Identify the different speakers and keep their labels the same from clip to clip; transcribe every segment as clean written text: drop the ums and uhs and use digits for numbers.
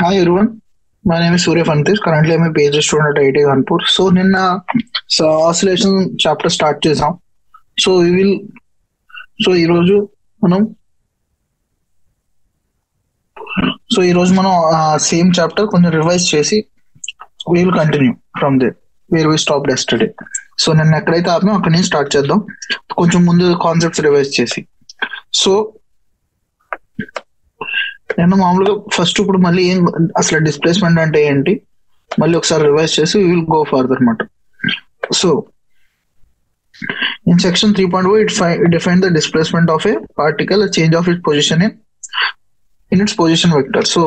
Speaker 1: Hi everyone, my name is Surya Fantis. Currently I'm a PhD student at IIT Kanpur. నిన్న oscillation chapter start చేసాం. So we will ఈరోజు మనం same chapter కొంచెం revise చేసి we will continue from there where we stop yesterday. సో నిన్న ఎక్కడైతే ఆపామో అక్కడి నుంచి స్టార్ట్ చేద్దాం, కొంచెం ముందు కాన్సెప్ట్స్ రివైజ్ చేసి. సో నేను మామూలుగా ఫస్ట్ ఇప్పుడు మళ్ళీ ఏం అసలు డిస్ప్లేస్మెంట్ అంటే ఏంటి మళ్ళీ ఒకసారి రివైజ్ చేసి వి విల్ గో ఫర్దర్ అనమాట. So in section 3.1 it defines the displacement of a particle, a change of its position in its position vector. So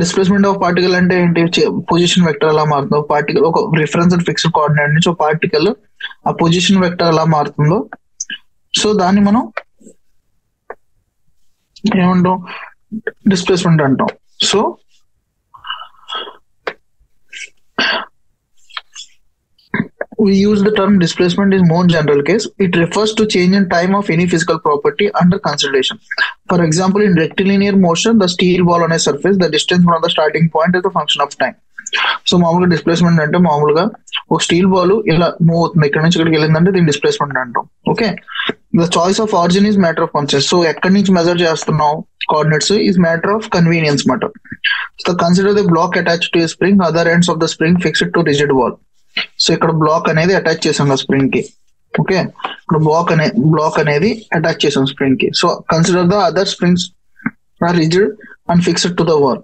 Speaker 1: displacement of particle అంటే ఏంటి, పొజిషన్ వెక్టర్ ఎలా మారుతుందో, పార్టికల్ ఒక reference and fixed coordinate నుంచి ఒక particle ఆ position vector ఎలా మారుతుందో, సో దాన్ని మనం ఏమంటాం, డిస్ప్లేస్మెంట్ అంటాం. So we use the term displacement in more general case. It refers to change in time of any physical property under consideration. For example, in rectilinear motion, the steel ball on a surface, the distance from the starting point is a function of time. So మామూలుగా displacement అంటే మామూలుగా ఒక steel ball ఇలా move అవుతుంది, ఇక్కడ నుంచి ఇక్కడికి వెళ్ళిందంటే దీన్ని డిస్ప్లేస్మెంట్ అంటాం. Okay, the choice of origin is matter of concept. So ఎక్కడి నుంచి మెజర్ చేస్తున్నాం coordinates is matter of convenience మాట. So consider the block attach to spring, other ends of the spring fixed to rigid wall. So ఇక్కడ block అనేది attach చేసాం spring కి. Okay, ఇక్కడ block అనేది అటాచ్ చేసాం స్ప్రింగ్ కి. So consider the other springs are rigid and fixed to the wall.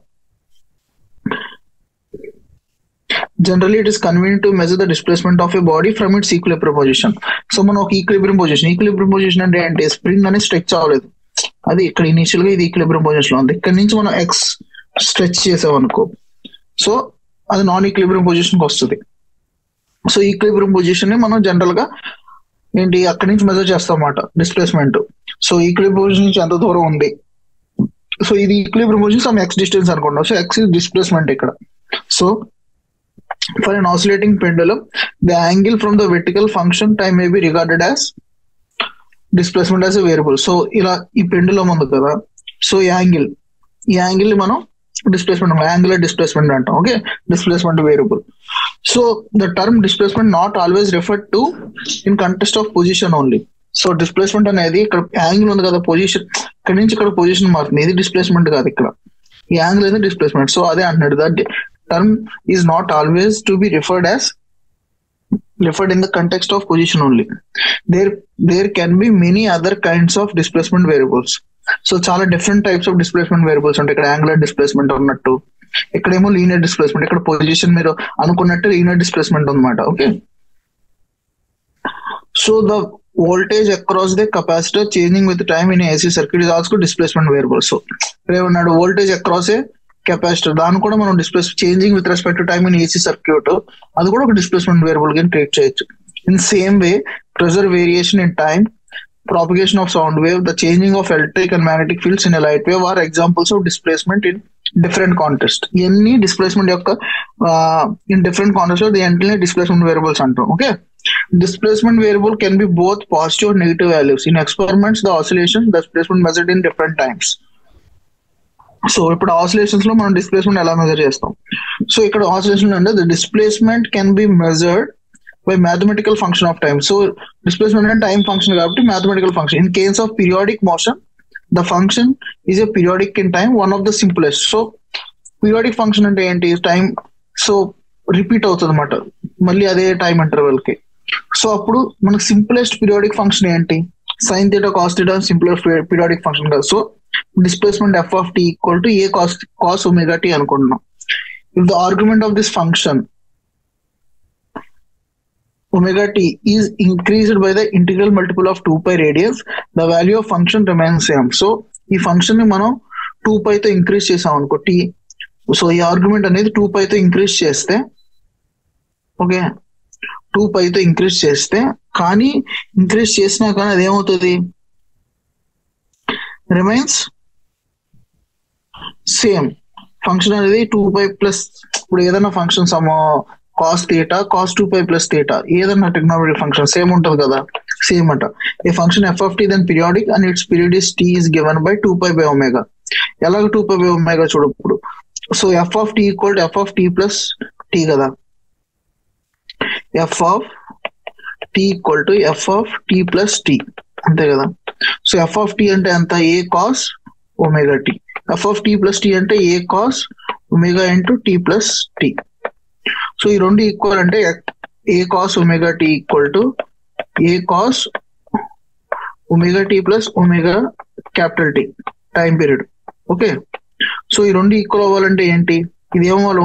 Speaker 1: Generally, it is convenient to measure the displacement of a body from its equilibrium position. So మనం ఒక equilibrium position అంటే ఏంటి, spring అనేది stretch అవ్వలేదు, అది ఇక్కడ initial గా ఇది ఈక్విలిబ్రియం పొజిషన్ లో ఉంది. ఇక్కడ నుంచి మనం ఎక్స్ స్ట్రెచ్ చేసాం అనుకో, సో అది నాన్ ఈక్విలిబ్రియం పొజిషన్ కి వస్తుంది. సో ఈక్విలిబ్రియం పొజిషన్ ని మనం జనరల్ గా ఏంటి అక్కడి నుంచి మెజర్ చేస్తాం అన్నమాట డిస్ప్లేస్మెంట్. సో ఈక్విలిబ్రియం పొజిషన్ నుంచి ఎంత దూరం ఉంది, సో ఇది equilibrium position some X distance అనుకుంటాం. సో ఎక్స్ ఇస్ డిస్ప్లేస్మెంట్ ఇక్కడ. So for an oscillating pendulum, the angle from the vertical function time may be regarded as displacement as a variable. So ఇలా ఈ pendulum ఉంది కదా, so ఈ angle మనం displacement, angular displacement అంటాం. Okay, displacement variable. So the term displacement not always referred to in context of position only. So displacement అనేది ఇక్కడ angle ఉంది కదా, పొజిషన్ ఇక్కడ నుంచి ఇక్కడ పొజిషన్ మారుతుంది, ఇది డిస్ప్లేస్మెంట్ కాదు, ఇక్కడ ఈ యాంగిల్ అనేది డిస్ప్లేస్మెంట్. సో అదే అంటున్నాడు, that term is not always to be referred in the context of position only. There can be many other kinds of displacement variables. So చాలా different types of displacement variables ఉంటాయి. ఇక్కడ angular displacement ఉన్నట్టు, ఇక్కడేమో linear displacement, ఇక్కడ position మీరు అనుకున్నట్టు linear displacement అన్నమాట. Okay, so the voltage across the capacitor changing with time in AC circuit is also displacement variable. So ఏమన్నాడు, వోల్టేజ్ అక్రాస్ ఏ కెపాసిటర్, దాన్ని కూడా మనం changing with respect to time in AC circuit, అది కూడా ఒక displacement variable గా treat చేయొచ్చు. In same way pressure variation in time, propagation of sound wave, the changing of electric and magnetic fields in a light wave are examples of displacement in different context. Any displacement యొక్క in different context the entire displacement variables అంటాం. Okay, displacement variable can be both positive or negative values. In experiments the oscillation displacement measured in different times. So ఇప్పుడు oscillations లో మనం displacement ఎలా measure చేస్తాం. So ఇక్కడ oscillation అంటే the displacement can be measured by mathematical function of time. So displacement అంటే time function కాబట్టి mathematical function. In case of periodic motion the function is a periodic in time, one of the simplest. So periodic function అంటే ఏంటి, time so repeat అవుతుంది అన్నమాట మళ్ళీ అదే time interval కి. So అప్పుడు మనకు సింపులెస్ట్ పీరియాడిక్ ఫంక్షన్ ఏంటి, sine theta cos theta simplest periodic function కదా. So displacement f of t equal to a cos omega t అనుకుంటున్నాం. If the argument of this function omega t is increased by the integral multiple of 2 pi radians, the value of function remains same. So ఈ function ని మనం 2 pi తో increase చేసాం అనుకో t. So ఈ argument అనేది 2 pi తో increase చేస్తే, ఓకే 2 pi తో ఇంక్రీజ్ చేస్తే, కానీ ఇంక్రీజ్ చేసినా కానీ అదేమవుతుంది, రిమైన్స్ సేమ్. ఫంక్షన్ అనేది 2 pi ప్లస్, ఇప్పుడు ఏదైనా function some cos theta cos 2 pi plus theta ఏదైనా ట్రిగ్నోమెట్రిక్ ఫంక్షన్ సేమ్ ఉంటుంది కదా, సేమ్ అంట. A function F of T then periodic and its period is T is given by 2 pi by omega. ఎలాగ 2π/ω చూడు ఇప్పుడు. So F of tea equal to F of T plus T కదా, F of tea equal to F of T plus T అంతే కదా. So F of T అంటే ఎంత, A cos omega T. F of T plus T అంటే A cos omega into T plus T. So ఈ రెండు equal అంటే A cos omega T equal to A cos omega tea plus omega capital T time period. Okay, so ఈ రెండు equal అవ్వాలంటే ఏంటి, ఇది ఏమవ్వాలి,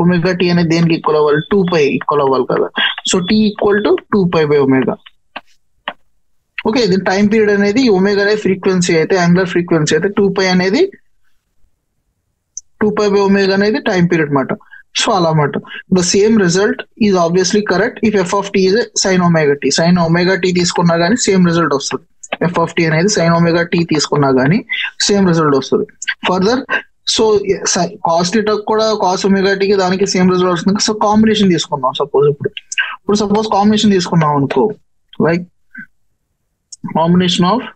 Speaker 1: ఒమేగా టీ అనేది దేనికి ఈక్వల్ అవ్వాలి, 2π ఈక్వల్ అవ్వాలి కదా. So T equal to 2π/ω. Okay, ఇది టైం పీరియడ్ అనేది ఒమేగా అనేది ఫ్రీక్వెన్సీ అయితే, యాంగులర్ ఫ్రీక్వెన్సీ అయితే 2π అనేది 2π/ω అనేది టైం పీరియడ్ మాట. సో అలా మాట. The same result is obviously correct if f of t is sine omega tea. Sine omega t తీసుకున్నా కానీ సేమ్ రిజల్ట్ వస్తుంది. ఎఫ్ ఆఫ్ టీ అనేది సైన్ ఒమేగా టీ తీసుకున్నా కానీ సేమ్ రిజల్ట్ వస్తుంది. ఫర్దర్ సో కాస్ థీటా కూడా cos omega టీకి దానికి సేమ్ రిజల్ట్ వస్తుంది. సో కాంబినేషన్ తీసుకుందాం. ఇప్పుడు సపోజ్ కాంబినేషన్ తీసుకున్నాం అనుకో, like combination of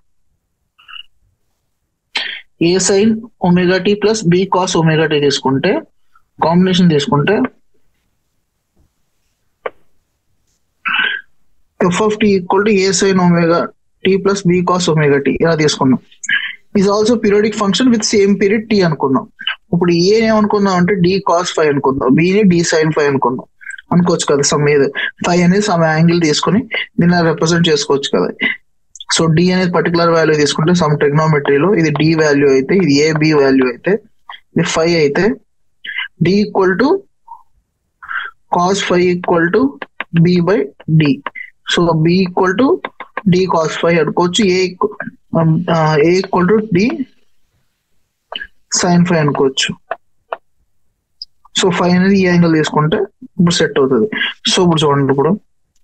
Speaker 1: a sine omega tea plus b cos omega T తీసుకుంటే, కాంబినేషన్ తీసుకుంటే f of tea equal to a sine omega tea plus b cos omega t ఇలా తీసుకున్నాం. Is also periodic function with same period t అనుకున్నాం. ఇప్పుడు ఏ ఏమనుకుందాం అంటే D cos five అనుకుందాం, బిని D sine five అనుకుందాం అనుకోవచ్చు కదా. సమ్ ఏదో ఫైవ్ అనేది సమ్ యాంగిల్ తీసుకుని దీన్ని రిప్రజెంట్ చేసుకోవచ్చు కదా. సో డి అనేది పర్టికులర్ వాల్యూ తీసుకుంటే సమ్ ట్రిగ్నోమెట్రీలో ఇది డి వాల్యూ అయితే, ఇది ఏ బి వాల్యూ అయితే, ఇది ఫైవ్ అయితే D equal to cos five equal to B by D. So B equal to D cos five అనుకోవచ్చు, A equal to D sine five అనుకోవచ్చు. So five అనేది ఈ angle తీసుకుంటే ఇప్పుడు సెట్ అవుతుంది. సో ఇప్పుడు చూడండి, ఇప్పుడు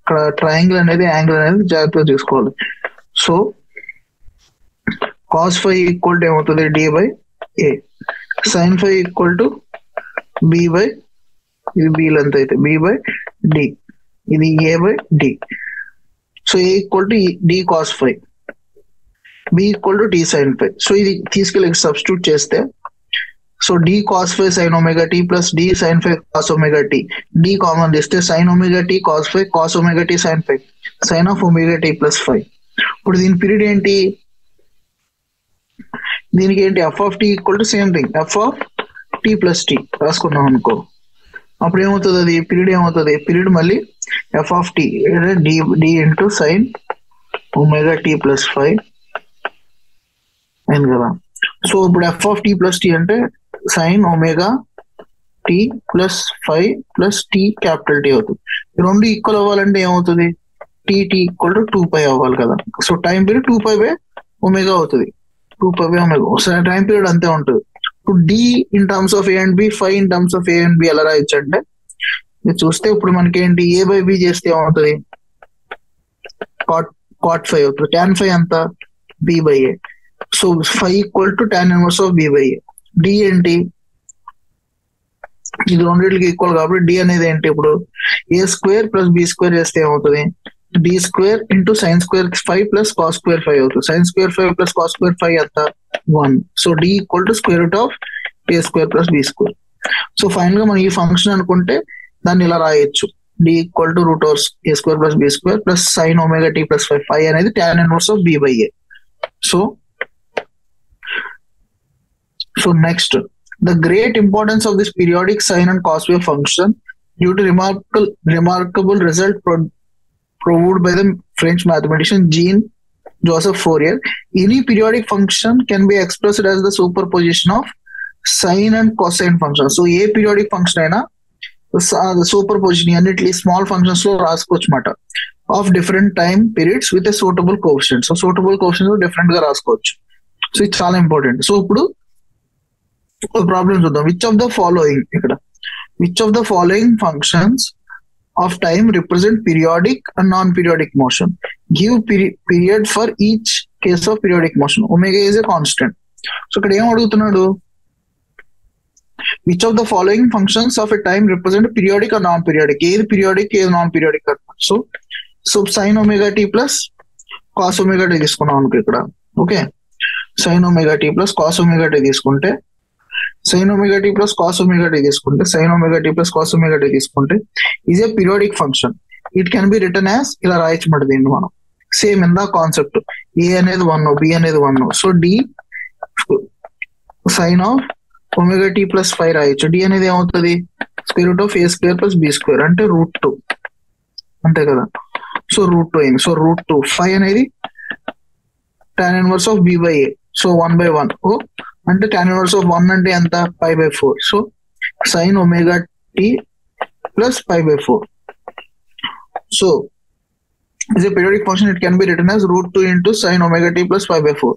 Speaker 1: ఇక్కడ ట్రయాంగిల్ అనేది యాంగిల్ అనేది జాగ్రత్తగా తీసుకోవాలి. So cos five equal to ఏమవుతుంది, D by A. Sine five equal to B by, ఇది బి లెంత్ అయితే బి బై డి, ఇది A by D. So A equal to D cos five, B equal to D sine five. So ఇది తీసుకెళ్ళి substitute చేస్తే, so D cos five sine omega tea plus D sine five cos omega T, D common తీస్తే sine omega T cos five cos omega tea sine five, sine of omega tea plus five. ఇప్పుడు దీని period ఏంటి, దీనికి ఏంటి, F of tea equal to same thing F of T plus T రాసుకున్నాం అనుకో. అప్పుడు ఏమవుతుంది, అది పీరియడ్ ఏమవుతుంది, పీరియడ్ మళ్ళీ F of T D D into sine omega tea plus five అయింది కదా. సో ఇప్పుడు F of T plus T అంటే sine omega tea plus five plus T capital T అవుతుంది. రెండు ఈక్వల్ అవ్వాలంటే ఏమవుతుంది, టీ ఈక్వల్ టు 2π అవ్వాలి కదా. సో టైం పీరియడ్ 2π/ω అవుతుంది, 2π/ω. సో టైం పీరియడ్ అంతే ఉంటుంది. ఇప్పుడు d in terms of a and b, five in terms of a and b ఎలా రాయొచ్చు అంటే, ఇది చూస్తే ఇప్పుడు మనకి ఏంటి, ఏ బై బి చేస్తే ఏమవుతుంది, కాట్ ఫైవ్ అవుతుంది. tan ఫైవ్ అంత B by A. So five equal to tan inverse of B by A. D ఏంటి, ఇది రెండింటికి ఈక్వల్ కాబట్టి డి అనేది ఏంటి, ఇప్పుడు A square plus B square చేస్తే ఏమవుతుంది, D square into sine square five plus cos square five అవుతుంది. Sine square five plus cos square five అంత 1. So D equal to square root of A square plus B square. So final గా మనం ఈ function అనుకుంటే దాన్ని ఇలా రాయొచ్చు, d equal to root of A square plus B square plus sine omega tea plus five. Five అనేది tan inverse of B by a. So next, the great importance of this periodic sine and cos wave function due to remarkable result proved by the French mathematician Jean-Joseph Fourier. Any periodic function can be expressed as the superposition of sine and cosine function. So a periodic function అయినా superposition అన్నిటి small functions లో రాసుకోవచ్చు మాట, of different time periods with a suitable coefficient. So suitable coefficient different గా రాసుకోవచ్చు. సో ఇది చాలా ఇంపార్టెంట్. సో ఇప్పుడు ప్రాబ్లమ్ చూద్దాం. Which of the following functions of time represent periodic and non periodic motion, give period for each case of periodic motion, omega is a constant. So ఇక్కడ ఏం అడుగుతున్నాడు, which of the following functions of a time represent periodic and non periodic, ఏది periodic ఏది non periodic అన్నమాట. So sine omega tea plus cos omega t తీసుకున్నాం అనుకో ఇక్కడ. Okay, sign omega tea plus cos omega T తీసుకుంటే sine omega tea plus cos omega T తీసుకుంటే sine omega tea plus cos omega T తీసుకుంటే is a periodic function. It can be written as ఇలా రాయొచ్చు మాట దీన్ని మనం. Same in the concept, A అనేది 1, B అనేది 1. So D sine of omega tea plus 5 రాయొచ్చు. డి అనేది ఏమవుతుంది, square root of A square plus B square అంటే √2 అంతే కదా. సో √2 అయింది. సో √2 5 అనేది tan inverse of B by A. So 1/1 అంటే tan ఇన్వర్స్ ఆఫ్ 1 అంటే ఎంత, π/4. So sine omega tea plus π/4. So is a periodic function. It can be written as √2 into sin omega t plus π/4.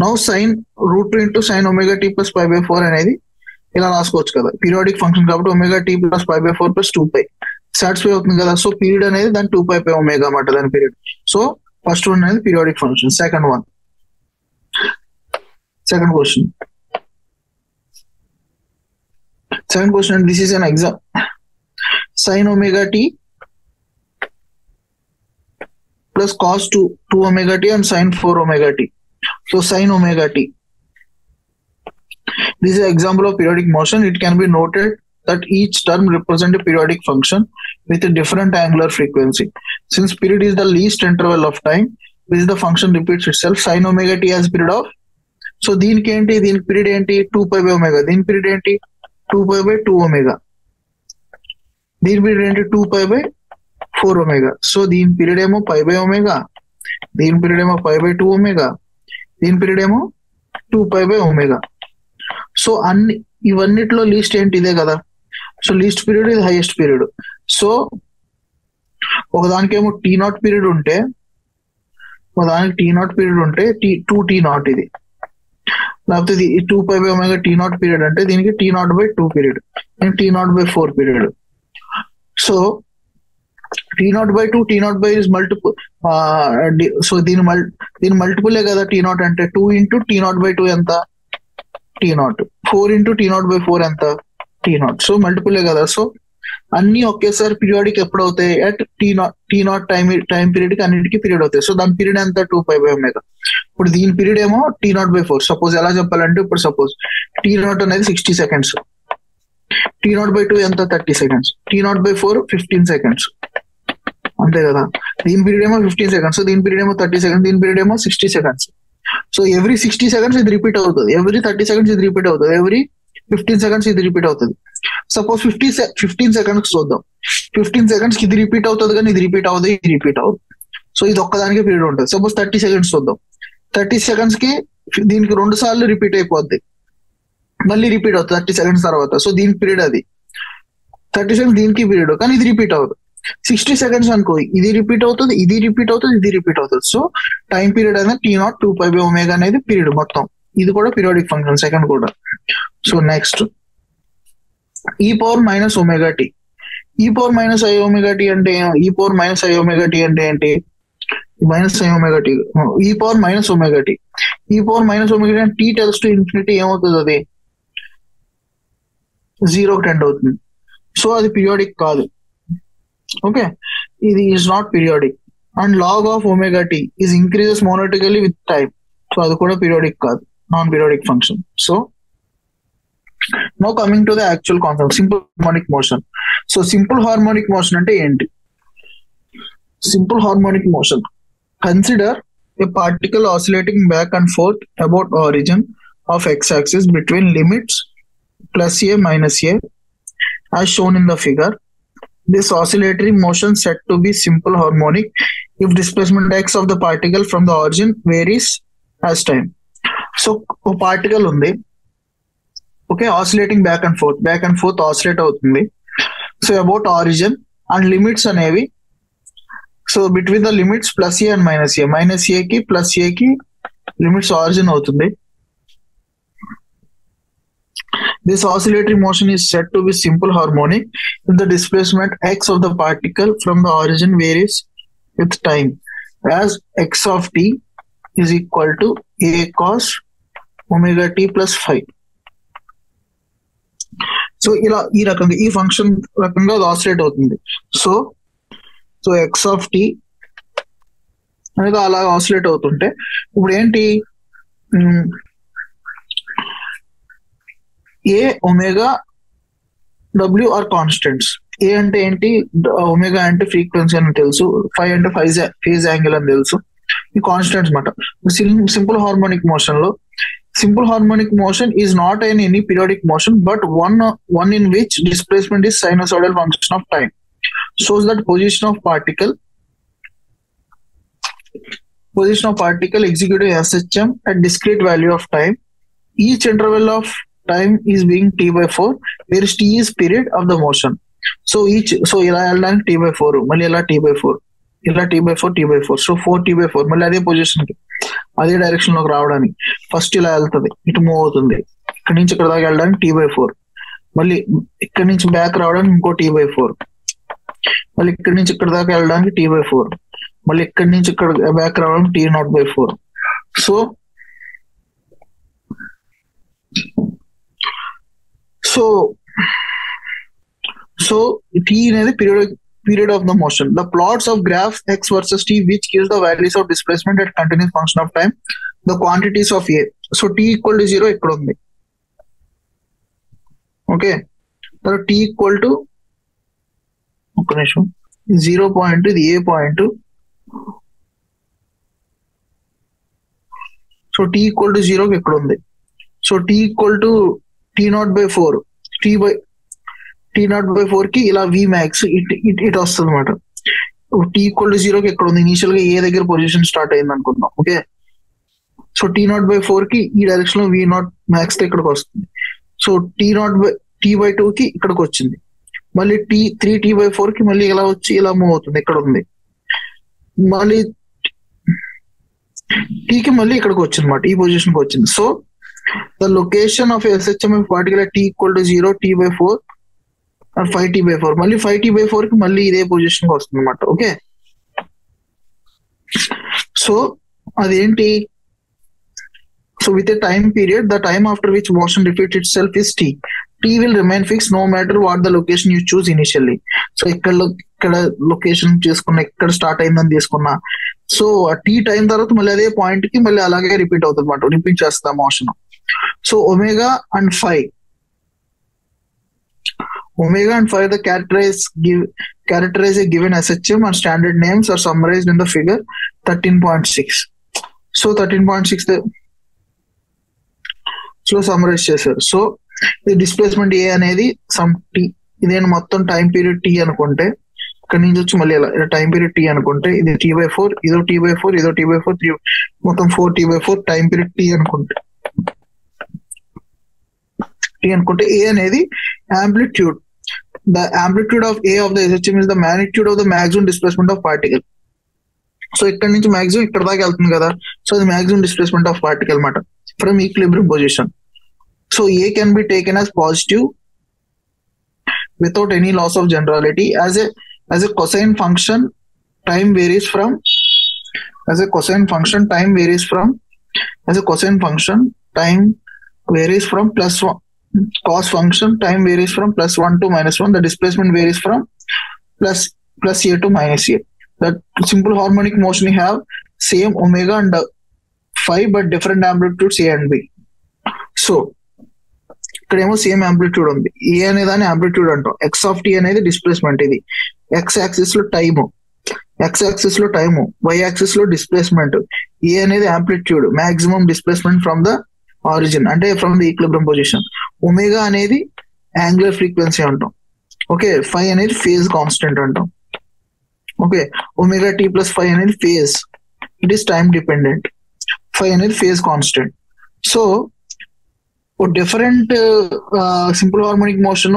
Speaker 1: Now sin √2 into sin omega t plus π/4 అనేది ఇలా రాసుకోవచ్చు కదా, periodic function కాబట్టి omega tea plus π/4 plus 2π satisfy అవుతుంది కదా. So period అనేది దాని 2π omega అన్నమాట దాని పీరియడ్. సో ఫస్ట్ వన్ అనేది periodic function. Second question, this is an exam. sin omega t plus cos 2 omega t and sin 4 omega t. So sin omega t. This is an example of periodic motion. It can be noted that each term represents a periodic function with a different angular frequency. Since period is the least interval of time which the function repeats itself, sin omega t has period of. So దీనికి period ఏంటి 2π omega. దీని period ఏంటి 2π/2 omega. దీని period ఏంటి 2π/4 omega. So దీని period ఏమో π/omega, దీని period ఏమో π/2 omega, దీని పీరియడ్ ఏమో 2π/omega. సో ఇవన్నిట్లో లీస్ట్ ఏంటి ఇదే కదా. సో లీస్ట్ పీరియడ్ ఇది హైయెస్ట్ పీరియడ్. సో ఒకదానికేమో t0 పీరియడ్ ఉంటే, ఒకదానికి t0 పీరియడ్ ఉంటే 2t0 ఇది, లేకపోతే ఇది 2π/omega t0 పీరియడ్ అంటే దీనికి t0/2 period, t0/4 period. So t0/2, t0 is multiple. So దీని మల్టిపులే కదా t0 అంటే. 2 into t0/2 ఎంత, t0. 4 into t0/4 ఎంత, t0. సో మల్టిపులే కదా. సో అన్ని ఒకేసారి పీరియాడిక్ ఎప్పుడు అవుతాయి, అట్ t0 టైం పీరియడ్ కి అన్నిటికీ పీరియడ్ అవుతాయి. సో దాని పీరియడ్ ఎంత 2π/omega. ఇప్పుడు దీని పీరియడ్ ఏమో t0/4. సపోజ్ ఎలా చెప్పాలంటే, ఇప్పుడు సపోజ్ t0 అనేది 60 seconds, t0/2 ఎంత 30 seconds, t0/4 15 seconds అంతే కదా. దీని పీరియడ్ ఏమో 15 seconds, దీని పీరియడ్ ఏమో 30 seconds, దీని పీరియడ్ ఏమో 60 seconds. సో ఎవ్రీ 60 seconds ఇది రిపీట్ అవుతుంది, ఎవ్రీ 30 seconds ఇది రిపీట్ అవుతుంది, ఎవ్రీ 15 seconds ఇది రిపీట్ అవుతుంది. సపోజ్ 15 seconds చూద్దాం. 15 seconds కి ఇది రిపీట్ అవుతుంది కానీ ఇది రిపీట్ అవుతుంది, ఇది రిపీట్ అవుతుంది. సో ఇది ఒక్కదానికే పీరియడ్ ఉంటుంది. సపోజ్ 30 seconds చూద్దాం. 30 seconds కి దీనికి 2 సార్లు రిపీట్ అయిపోద్ది, మళ్ళీ రిపీట్ అవుతుంది 30 seconds తర్వాత. సో దీని పీరియడ్ అది 30 seconds, దీనికి పీరియడ్ కానీ ఇది రిపీట్ అవుతుంది. 60 seconds అనుకో, ఇది రిపీట్ అవుతుంది, ఇది రిపీట్ అవుతుంది, ఇది రిపీట్ అవుతుంది. సో టైం పీరియడ్ అనేది t0 2π/omega అనేది పీరియడ్ మొత్తం. ఇది కూడా పీరియాడిక్ ఫంక్షన్ సెకండ్ కూడా. So next e⁻−ωt. e⁻−iωt అంటే e⁻−iωt అంటే ఏంటి, -iωt, e⁻−ωt. e⁻−ωt అంటే t టెల్స్ టు ఇన్ఫినిటీ ఏమవుతుంది, అది 0కి టెండ్ అవుతుంది. సో అది పీరియాడిక్ కాదు. ఓకే, ఇది is not periodic. And log of ωt is increases monotonically with time. So అది కూడా పీరియాడిక్ కాదు, non periodic function. So now coming to the actual concept, simple harmonic motion. So simple harmonic motion అంటే ఏంటి? Simple harmonic motion, consider a particle oscillating back and forth about origin of x-axis between limits +a -a as shown in the figure. This oscillatory motion said to be simple harmonic if displacement x of the particle from the origin varies as time. So a particle undi, okay, oscillating back and forth oscillate avutundi. So about origin and limits అనేవి, so between the limits +a and -a కి +a కి limits origin అవుతుంది. This oscillatory motion is said to be simple harmonic if the displacement x of the particle from the origin varies with time, as x of t is equal to a cos ωt +5. So ఇలా ఈ రకంగా ఈ function రకంగా అది oscillate అవుతుంది. So x of tea అనేది అలా oscillate అవుతుంటే ఇప్పుడు ఏంటి, ఏ ఒమేగా డబ్ల్యూ ఆర్ కాన్స్టెంట్స్. ఏ అంటే ఏంటి, ఒమేగా అంటే ఫ్రీక్వెన్సీ అని తెలుసు, ఫైవ్ అంటే ఫేజ్ యాంగిల్ అని తెలుసు, ఈ కాన్స్టెంట్స్ అనమాట. సింపుల్ హార్మోనిక్ మోషన్ లో simple harmonic motion is not in any periodic motion but one in which displacement is sinusoidal function of time, shows that position of particle executing SHM at discrete value of time. Each interval of time is being t by 4 where t is period of the motion. So ఇలా వెళ్ళడానికి t by 4, మళ్ళీ ఇలా t by 4, ఇలా t by 4, so 4t by 4, మళ్ళీ అదే position కి అదే direction లోకి రావడానికి ఫస్ట్ ఇలా వెళ్తుంది, ఇటు మూవ్ అవుతుంది, ఇక్కడ నుంచి ఇక్కడ దాకా వెళ్ళడానికి t by 4, మళ్ళీ ఇక్కడ నుంచి బ్యాక్ రావడానికి ఇంకో t by 4, మళ్ళీ ఇక్కడ నుంచి ఇక్కడ దాకా వెళ్ళడానికి t by 4, మళ్ళీ ఇక్కడ నుంచి ఇక్కడ బ్యాక్ రావడానికి t naught by 4. So t అనేది period of the motion. The plots of graphs x versus t which gives the values of displacement at continuous function of time, the quantities of a. So t equal to 0 ఇక్కడ ఉంది. Okay, తర్వాత t equal to ఒక నిమిషం 0 point, ఇది A point. So t equal to 0 ఇక్కడ ఉంది. So t equal to t naught by 4, t naught by 4 కి ఇలా v max ఇట్ వస్తుంది అనమాట. t ఈక్వల్ టు 0 కి ఎక్కడ ఉంది, ఇనిషియల్ గా ఏ దగ్గర పొజిషన్ స్టార్ట్ అయింది అనుకుందాం. Okay, so t naught by 4 కి ఈ డైరెక్షన్ లో v naught max తో ఇక్కడికి వస్తుంది. సో t by 2 కి ఇక్కడికి వచ్చింది, మళ్ళీ 3t by 4 కి మళ్ళీ ఇలా వచ్చి ఇలా మూవ్ అవుతుంది, ఇక్కడ ఉంది, మళ్ళీ t కి మళ్ళీ ఇక్కడికి వచ్చింది అనమాట, ఈ పొజిషన్ కి వచ్చింది. So the location of SHM particulate t equal to 0, t by 4 5t by 4, మళ్ళీ 5t by 4 కి మళ్ళీ ఇదే పొజిషన్ వస్తుంది అనమాట. ఓకే, సో అదేంటి, so with a time period the time after which motion repeat it self is t will remain fixed no matter what the location you choose initially. So ఇక్కడ location చేసుకున్నా, ఇక్కడ start అయిందని తీసుకున్నా, so t time తర్వాత మళ్ళీ అదే point కి మళ్ళీ అలాగే రిపీట్ అవుతుంది అనమాట, రిపీట్ చేస్తా motion. So omega and phi the characterize a given SHM and standard names are summarized in the figure 13.6. So 13.6 so summarise చేశారు. సో ఇది డిస్ప్లేస్మెంట్ ఏ అనేది సమ్ టీ, ఇదేనా మొత్తం టైం పీరియడ్ టీ అనుకుంటే, ఇక్కడ నుంచి వచ్చి మళ్ళీ ఇలా టైం పీరియడ్ టీ అనుకుంటే, ఇది t by 4, ఇదో t by 4, ఇదో t by 4, మొత్తం 4t by 4 time period tea అనుకుంటే ఏ అనేది amplitude. The amplitude of A of the SHM is the magnitude of the maximum displacement of particle. So ఇక్కడ నుంచి maximum ఇక్కడ దాకా వెళ్తుంది కదా, సో అది మాక్సిమం డిస్ప్లేస్మెంట్ ఆఫ్ పార్టికల్ మాట from equilibrium position. So A can be taken as positive without any loss of generality as a cosine function time varies from plus 1. Cos function time varies from +1 to -1. The displacement varies from plus a to minus a. That simple harmonic motion you have same omega and phi but different amplitudes a and b. So ఇక్కడేమో same amplitude ఉంది, A అనే దాన్ని amplitude అంటాం, X of tea అనేది displacement, ఇది X axis లో time, Y axis లో displacement, A అనేది amplitude maximum displacement from the origin అంటే from the equilibrium position, omega అనేది యాంగులర్ ఫ్రీక్వెన్సీ అంటాం. ఓకే, ఫై అనేది ఫేజ్ కాన్స్టెంట్ అంటాం. Okay, omega tea plus phi అనేది phase, it is time dependent, phi అనేది phase constant. So different simple harmonic motion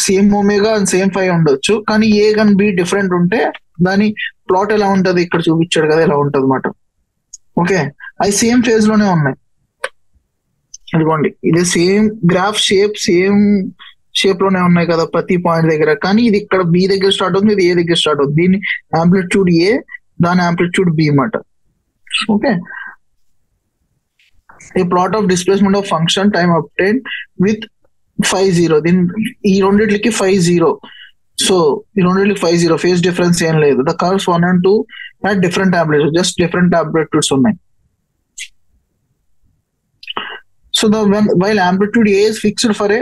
Speaker 1: same omega and same ఫై ఉండొచ్చు, కానీ ఏ and be different ఉంటే దాని plot ఎలా ఉంటది ఇక్కడ చూపించాడు కదా, ఎలా ఉంటది అన్నమాట. ఓకే, అవి సేమ్ ఫేజ్ లోనే ఉన్నాయి, అదిగోండి ఇది సేమ్ గ్రాఫ్ సేమ్ షేప్ లోనే ఉన్నాయి కదా ప్రతి పాయింట్ దగ్గర, కానీ ఇది ఇక్కడ బి దగ్గర స్టార్ట్ అవుతుంది, ఇది ఏ దగ్గర స్టార్ట్ అవుతుంది, దీని యాంప్లిట్యూడ్ ఏ, దాని యాంప్లిట్యూడ్ బి అన్నమాట. Okay, a plot of displacement of function time obtained with phi 0. దీని ఈ రెండిట్లకి phi 0, సో ఈ రెండిట్లకి phi 0, ఫేజ్ డిఫరెన్స్ ఏం లేదు. The curves 1 and 2 at different amplitudes, just different amplitudes ఉన్నాయి. So while amplitude A is fixed for a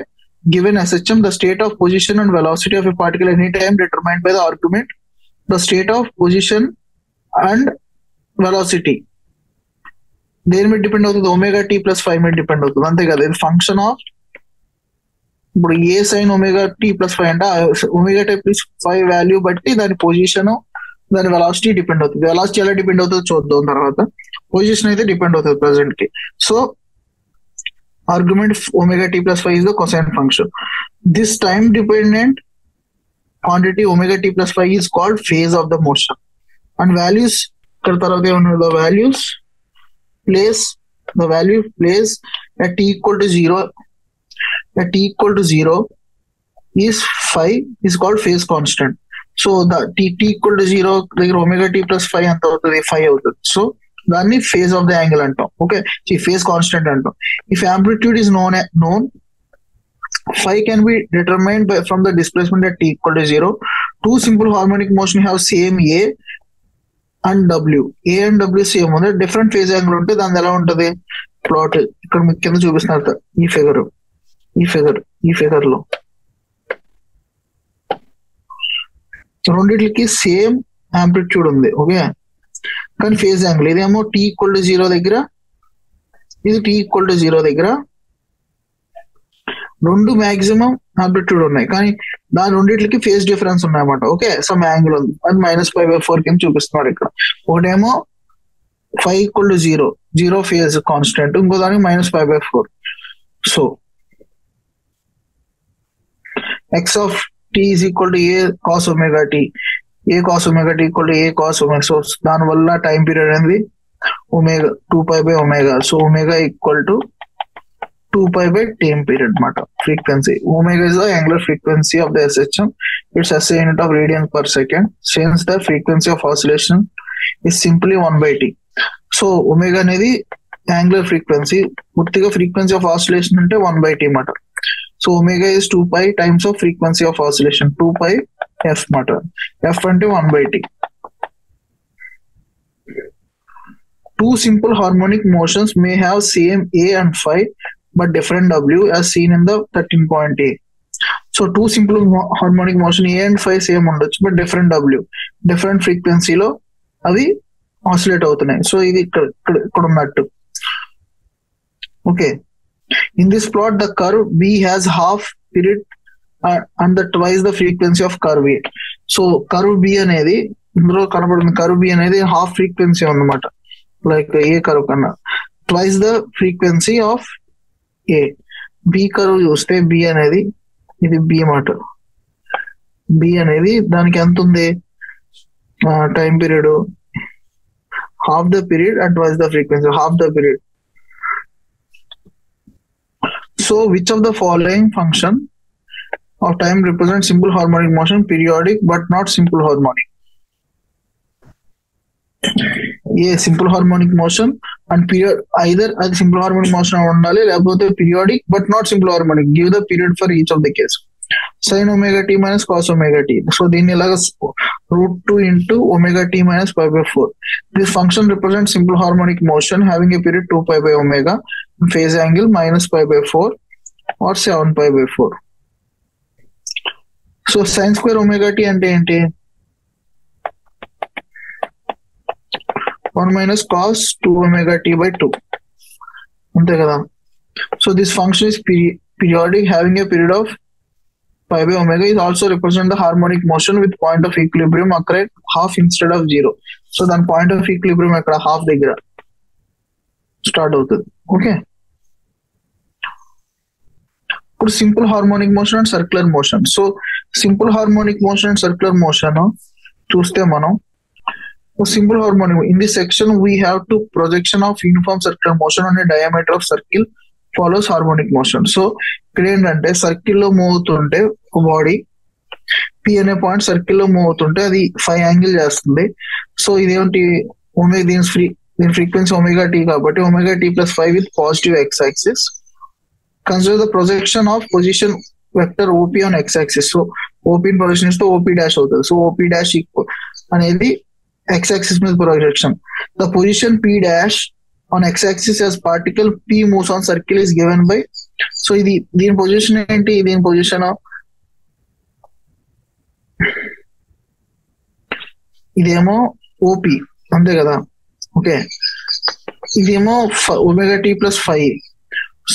Speaker 1: given SHM, the state of position and velocity of a particle anytime determined by the argument, the state of position and velocity. దేని మీద depend అవుతుంది? Omega tea plus 5 మీద depend అవుతుంది, అంతే కదా. ఇది function of ఇప్పుడు ఏ sine omega tea plus 5 అంటే ఒమేగా టీ ప్లస్ 5 వాల్యూ బట్టి దాని పొజిషన్ దాని వెలాసిటీ డిపెండ్ అవుతుంది. వెలాసిటీ ఎలా డిపెండ్ అవుతుందో చూద్దాం తర్వాత. పొజిషన్ అయితే డిపెండ్ అవుతుంది ప్రెసెంట్ కి. So argument omega t plus 5 is the cosine function. This time dependent quantity omega t plus 5 is called phase of the motion. And values the value place at t equal to 0. At t equal to 0 is 5 is called phase constant. So the t equal to 0 omega t plus 5 anta avutadi 5 avutadi. So దాన్ని phase of the angle అంటాం. Okay, phase constant అంటాం. If amplitude is known phi can be determined from the displacement at t equal to 0. Two simple harmonic motion have same A and W. A and W same ఉంది, different phase angle ఉంటే దాని ఎలా ఉంటది plot ఇక్కడ మీకు కింద చూపిస్తున్నారు. ఈ ఫిగర్ లో రెండిట్లకి సేమ్ యాంప్లిట్యూడ్ ఉంది. ఓకే, కానీ ఫేజ్ యాంగిల్ ఇదేమో టీ ఈక్వల్ టు 0 దగ్గర, ఇది టీ ఈక్వల్ టు 0 దగ్గర రెండు మాక్సిమం ఆంప్లిట్యూడ్ ఉన్నాయి, కానీ దాని రెండింటికి ఫేజ్ డిఫరెన్స్ ఉన్నాయన్నమాట. ఓకే, సమ్ యాంగిల్ ఉంది, అది -π/4 కింద చూపిస్తున్నారు ఇక్కడ. ఒకటేమో 5 ఈక్వల్ టు 0 ఫేజ్ కాన్స్టెంట్, ఇంకో దానికి -π/4. So x of t is equal to a cos omega t. A cos omega t equal to a cos omega. So దాని వల్ల టైం పీరియడ్ అనేది ఒమేగా 2π/ఒమేగా. So omega equal to 2π/time period అన్నమాట. Frequency omega is the angular frequency of the SHM. Its SI unit of radian per second. Since the frequency of oscillation is simply 1/t. So omega అనేది angular frequency, పూర్తిగా frequency of oscillation అంటే 1/t అన్నమాట. So omega is 2π times of frequency of oscillation, 2π f మాట. f అంటే 1/t. Two simple harmonic motions may have same A and phi but different W as seen in the 13.A. So two simple harmonic motion A and phi same ఉండొచ్చు, but different W, different frequency లో అవి oscillate అవుతున్నాయి. So ఇది ఇక్కడ ఉన్నట్టు. Okay, in this plot the curve B has half period and the twice the frequency of curve A. So curve B అనేది ఇందులో కనబడుతుంది. కర్వ్ B అనేది హాఫ్ ఫ్రీక్వెన్సీ అన్నమాట, లైక్ ఏ కర్వ్ కన్నా twice the frequency of a. B curve చూస్తే b అనేది ఇది b మాట. బి అనేది దానికి ఎంత ఉంది time period? Half the period and twice the frequency, half the period. So which of the following function of time represents simple harmonic motion, periodic but not simple harmonic? Simple harmonic motion and period, either అది simple harmonic motion ఉండాలి, లేకపోతే periodic but not simple harmonic. Give the period for each of the case. sin omega t minus cos omega t. So దీన్ని ఇలాగా √2 into omega t minus π/4. This function represents simple harmonic motion having a period 2π/omega, phase angle -π/4 or 7π/4. So sin square omega t అంటే ఏంటి? 1 minus cos 2 omega t by 2, అంతే కదా. So this function is periodic having a period of π/omega is also represent the harmonic motion with point of equilibrium occur at half instead of 0. So దాని point of equilibrium ఎక్కడ? Half దగ్గర start అవుతుంది. Okay, ఇప్పుడు simple harmonic motion and circular motion. So simple harmonic motion and circular motion చూస్తే మనం simple harmonic in this section we have to projection of uniform circular motion అనే diameter of circle follows harmonic motion. So ఇక్కడ ఏంటంటే circle లో move అవుతుంటే ఒక body P అనే point circle లో మూవ్ అవుతుంటే అది 5 యాంగిల్ చేస్తుంది. సో ఇదేంటి ఒమేగా, దీని ఫ్రీక్వెన్సీ ఒమేగా టీ కాబట్టి omega tea plus 5 with positive x axis. Consider the projection of position vector OP on x axis. So OP projection ఇస్తే OP dash అవుతుంది. So OP dash equal అనేది x axis మీద projection. The position p dash on x-axis as particle p moves on circle is given by, so ఇది దీని position ఏంటి, దీని position ఇదేమో OP అంతే కదా. ఓకే, ఇదేమో omega tea plus 5.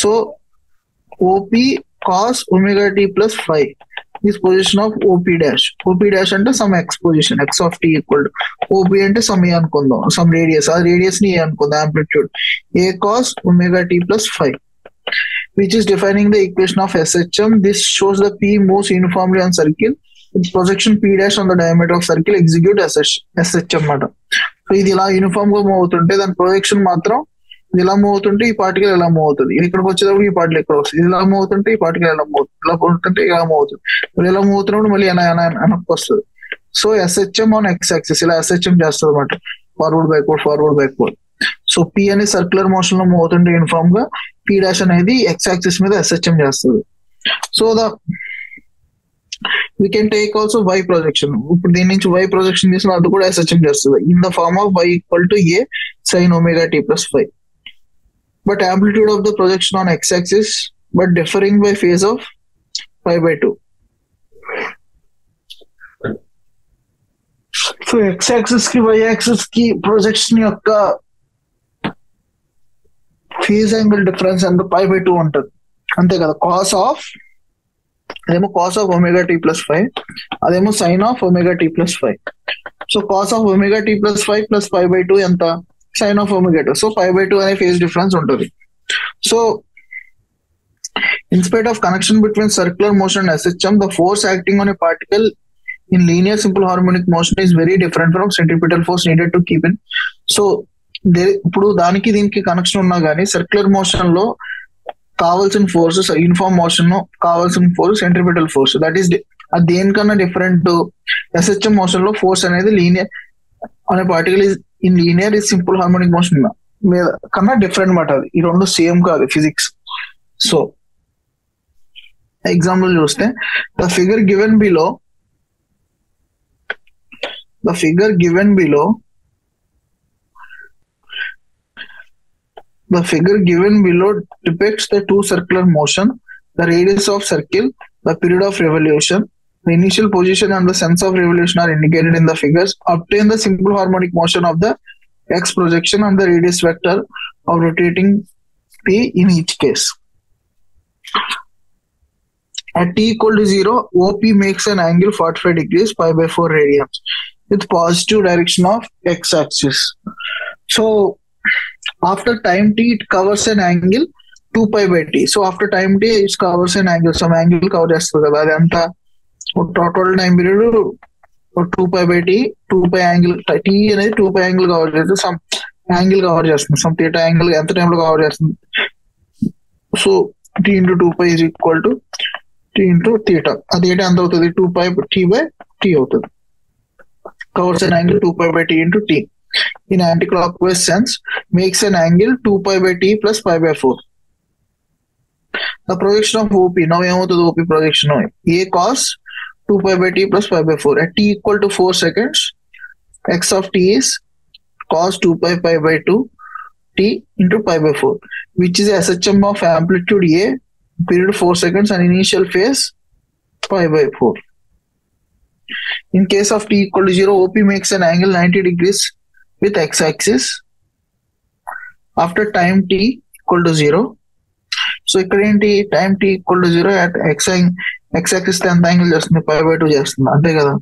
Speaker 1: So OP cos omega tea plus 5 is position of OP dash. OP dash అంటే some x position, x of t equal to OP అంటే some a అనుకుందాం, some radius, ఆ radius ని a అనుకుందాం, amplitude a cos omega t plus 5, which is defining the equation of SHM. This shows the p moves uniformly on circle with projection p dash on the diameter of circle execute SHM మాట. So ఇది ఇలా uniform గా move అవుతుంటే దాని projection మాత్రం ఇది ఇలా move అవుతుంటే ఈ పార్టికల్ ఎలా మూవ్ అవుతుంది, ఇది ఇక్కడికి వచ్చేటప్పుడు ఈ పార్టికల్ ఇక్కడ వస్తుంది, ఇది ఇలా మూవ్ అవుతుంటే ఈ పార్టికల్ ఎలా మూవ్ అవుతుంది, ఇలా పోతుంటే ఇలా మూవ్ అవుతుంది, మళ్ళీ ఇలా మూవ్ అవుతున్నప్పుడు మళ్ళీ వెనక్కి వస్తుంది. So SHM on x axis ఇలా ఎస్హెచ్ఎం చేస్తుంది అనమాట, ఫార్వర్డ్ బ్యాక్వర్డ్. సో పి అనేది సర్క్యులర్ మోషన్ లో మూవ్ అవుతుంటే యూనిఫామ్ గా, పి డాష్ అనేది ఎక్స్ యాక్సిస్ మీద ఎస్హెచ్ఎం చేస్తుంది. So we can take also y projection. ఇప్పుడు దీని నుంచి y ప్రొజెక్షన్ తీసిన అది కూడా ఎస్హెచ్ఎం చేస్తుంది in the form of y equal to a sin omega t plus 5. But amplitude of the projection on x-axis but differing by phase of pi by 2. So x-axis ki y-axis ki projection yokka phase angle difference and the pi by 2 untadi ante kada. Cos of అదేమో cos of omega t plus 5, అదేమో sin of omega t plus 5. So cos of omega t plus 5 plus pi by 2 ఎంత, sin of omega 2. So pi by 2 అనే phase difference ఉంటుంది. So in spite of connection between circular motion and SHM, the force acting on a particle in linear simple harmonic motion is very different from centripetal force needed to keep in. So ఇప్పుడు దానికి దీనికి connection ఉన్నా కానీ circular motion లో కావాల్సిన forces, uniform motion లో కావాల్సిన force centripetal force, that is అది దేనికన్నా డిఫరెంట్. ఎస్హెచ్ఎం మోషన్ లో ఫోర్స్ అనేది లీనియర్ అనే particle in linear is simple harmonic motion మీద కన్నా డిఫరెంట్ మాట. అది ఈ రెండు సేమ్ కాదు ఫిజిక్స్. సో ఎగ్జాంపుల్ చూస్తే the figure given below depicts the two circular motion, the radius of circle, the period of revolution, the initial position and the sense of revolution are indicated in the figures. Obtain the simple harmonic motion of the x projection and the radius vector of rotating p in each case. At t equal to 0, OP makes an angle 45 degrees pi by 4 radians with positive direction of x axis. So after time t it covers an angle 2 pi by t. So after time t it covers an angle, some angle cover చేస్తుంది కదా, అది అంతా total time period 2 pi by t, 2 pi angle t అనేది 2 pi angle cover చేస్తుంది, some angle cover చేస్తుంది, some theta angle ఎంత టైంలో cover చేస్తుంది. So t into 2 pi is equal to t into theta. ఆ theta ఎంత అవుతుంది, 2 pi t by t అవుతుంది. Covers an angle 2 pi by t into t in anti-clockwise sense, makes an angle 2 pi by t plus pi by 4. The projection of OP, now ఏమవుతుంది OP projection, a cos 2 pi by t plus pi by 4 at t equal to 4 seconds, x of t is cos 2 pi by 2 t into pi by 4, which is SHM of amplitude a, period 4 seconds and initial phase pi by 4. In case of t equal to 0, OP makes an angle 90 degrees with x-axis after time t equal to 0. So ఇక్కడ ఏంటి, time t equal to 0 at x-axis ఎంత angle చేస్తుంది, pi by 2 చేస్తుంది అంతే కదా.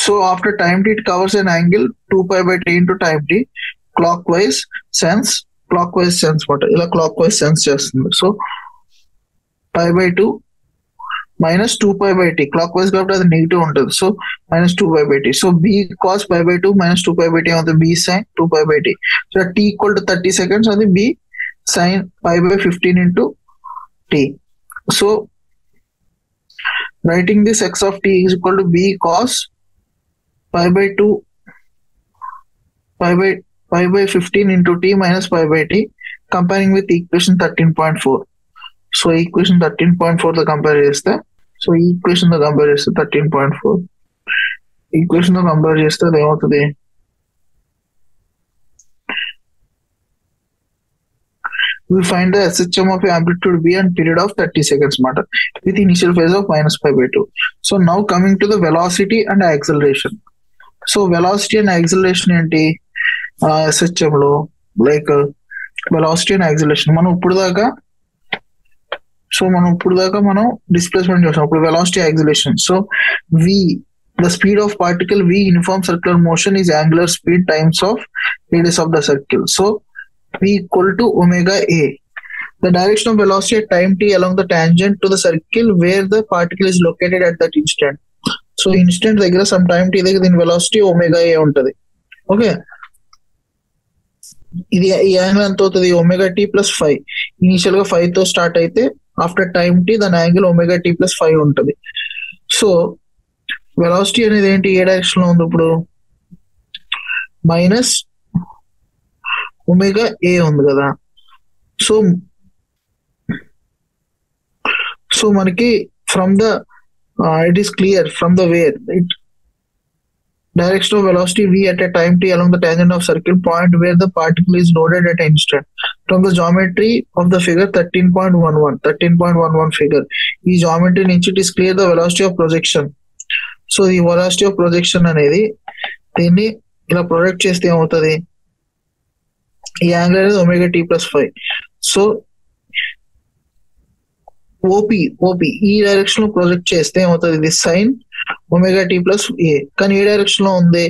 Speaker 1: So after time t it covers an angle 2 pi by t into time t clockwise sense మాట, ఇలా clockwise sense చేస్తుంది. So pi by 2 minus 2 pi by t, clockwise కాబట్టి అది నెగిటివ్ ఉంటుంది, so minus 2 pi by t. So b cos pi by 2 minus 2 pi by t అవుతుంది, b sin 2 pi by t. So t equal to 30 seconds, అది b sin pi by 15 into t. So writing this x of t is equal to b cos pi by 2 pi by 15 into t minus pi by t, comparing with equation 13.4. So equation 13.4 తో compare చేస్తే, so ఈ equation తో compare చేస్తే 13.4 equation తో compare చేస్తే అది ఏమవుతుంది, we find the SHM of amplitude v and period of 30 seconds matter with initial phase of minus pi by 2. So now coming to the velocity and acceleration. So velocity and acceleration ఏంటి SHM లో like velocity and acceleration మనం ఇప్పుడు దాకా మనం displacement చూసాం. ఇప్పుడు velocity acceleration. So v, the speed of particle v uniform circular motion is angular speed times of radius of the circle. So v equal to omega a. The direction of velocity at time t along the tangent to the circle where the particle is located at that instant. So instant దగ్గర some time t దగ్గర దీని velocity omega a ఉంటది. Okay, ఇది ఈ angle ఎంత అవుతుంది? Omega tea plus 5. Initial గా 5 తో స్టార్ట్ అయితే ఆఫ్టర్ టైం టీ దాని యాంగిల్ ఒమేగా టీ ప్లస్ 5 ఉంటుంది. సో వెలాసిటీ అనేది ఏంటి? ఏ డైరెక్షన్ లో ఉంది ఇప్పుడు? మైనస్ ఒమేగా ఏ ఉంది కదా. సో మనకి from the it is clear from the wear it direction of velocity v at a time t along the tangent of circle point where the particle is loaded at an instant. From the geometry of the figure 13.11 figure, ఈ geometry నుంచి it is clear the velocity of projection. So ఈ velocity of projection అనేది దీన్ని ఇలా project చేస్తే ఏమవుతుంది? ఈ angle అనేది omega tea plus 5. So OP ఈ డైరెక్షన్ లో ప్రొజెక్ట్ చేస్తే ఏమవుతుంది? ఇది sine omega tea plus a. కానీ ఏ డైరెక్షన్ లో ఉంది?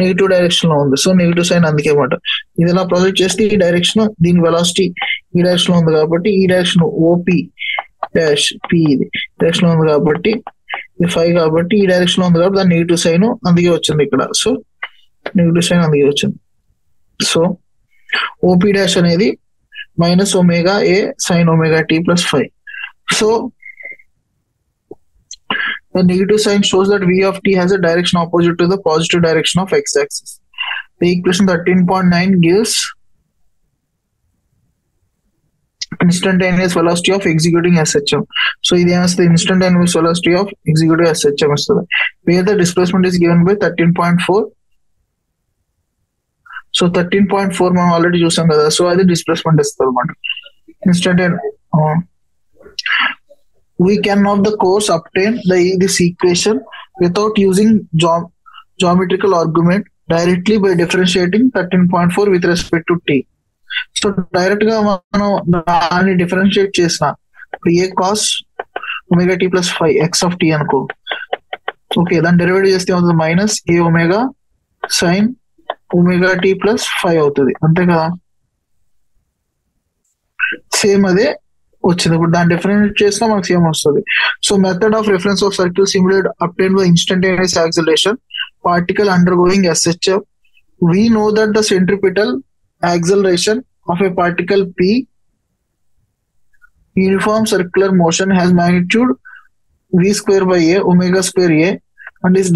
Speaker 1: నెగిటివ్ డైరెక్షన్ లో ఉంది. సో నెగిటివ్ సైన్ అందుకే మాట. ఇది ఇలా ప్రొజెక్ట్ చేస్తే ఈ డైరెక్షన్, దీని వెలాసిటీ ఈ డైరెక్షన్ లో ఉంది కాబట్టి ఈ డైరెక్షన్ ఓపి డాష్ పి ఇది డైరెక్షన్ లో ఉంది కాబట్టి ఇది 5 కాబట్టి ఈ డైరెక్షన్ లో ఉంది కాబట్టి దాని నెగిటివ్ సైన్ అందుకే వచ్చింది ఇక్కడ. సో నెగిటివ్ సైన్ అందుకే వచ్చింది. సో ఓపి డాష్ అనేది minus omega a sine omega tea plus 5. So the negative sign shows that v of t has a direction opposite to the positive direction of x-axis. The equation 13.9 gives instantaneous velocity of executing SHM. So ఇది ఏమొస్తుంది? Instantaneous velocity of executing SHM వస్తుంది. Where the displacement is given by 13.4. So 13.4 మనం already చూసాం కదా. So అది displacement ఇస్తుంది అనమాట. We can of the course obtain this equation without using geometrical argument directly by differentiating 13.4 with respect to t. So direct గా మనం దాన్ని differentiate చేసిన A cos omega tea plus 5 X of T అనుకో. Okay, దాన్ని derivative చేస్తే ఏమవుతుంది? Minus A omega sine omega tea plus 5 అవుతుంది. అంతే కదా, సేమ్ అదే వచ్చింది. ఇప్పుడు దాన్ని డిఫరెన్షియేట్ చేసినా మనకు సేమ్ వస్తుంది. So method of reference of circle simulate obtain by instantaneous acceleration particle undergoing SHM. We know that the centripetal acceleration of a particle p uniform circular motion has magnitude v square by a omega square a and is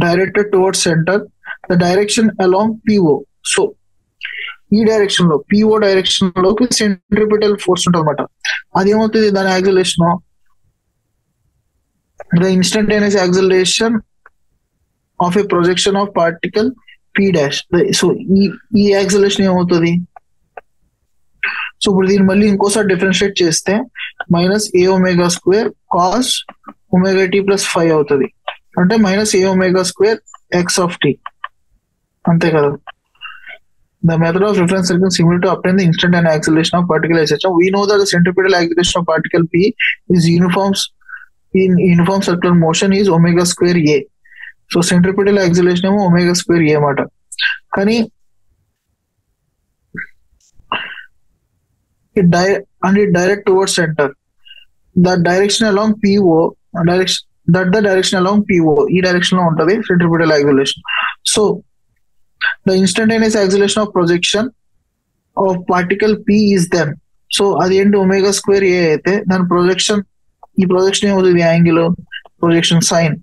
Speaker 1: directed towards center. The direction along PO. So ఈ direction లో PO direction లోకి centripetal force ఉంటుంది అనమాట. అదేమవుతుంది? దాని acceleration the instantaneous acceleration of a projection of particle P dash. So ఈ acceleration ఏమవుతుంది? So ఇప్పుడు దీన్ని మళ్ళీ ఇంకోసారి డిఫరెన్షియేట్ చేస్తే minus A omega square cos omega tea plus 5 అవుతుంది. అంటే minus A omega square X of T. అంతే కదా. The method of reference circle similar to obtain the instantaneous acceleration of particle SHM. We know that the centripetal acceleration of particle P is uniform circular motion is omega square a. So centripetal acceleration ఏమో omega square a మాట. కానీ it direct towards center. The direction along PO the direction along PO ఈ direction లో ఉంటది centripetal acceleration. So the instantaneous acceleration of projection of particle P is then. So అది ఏంటి? Omega square ఏ అయితే దాని projection, ఈ ప్రొజెక్షన్ ఏమవుతుంది? Angle projection sign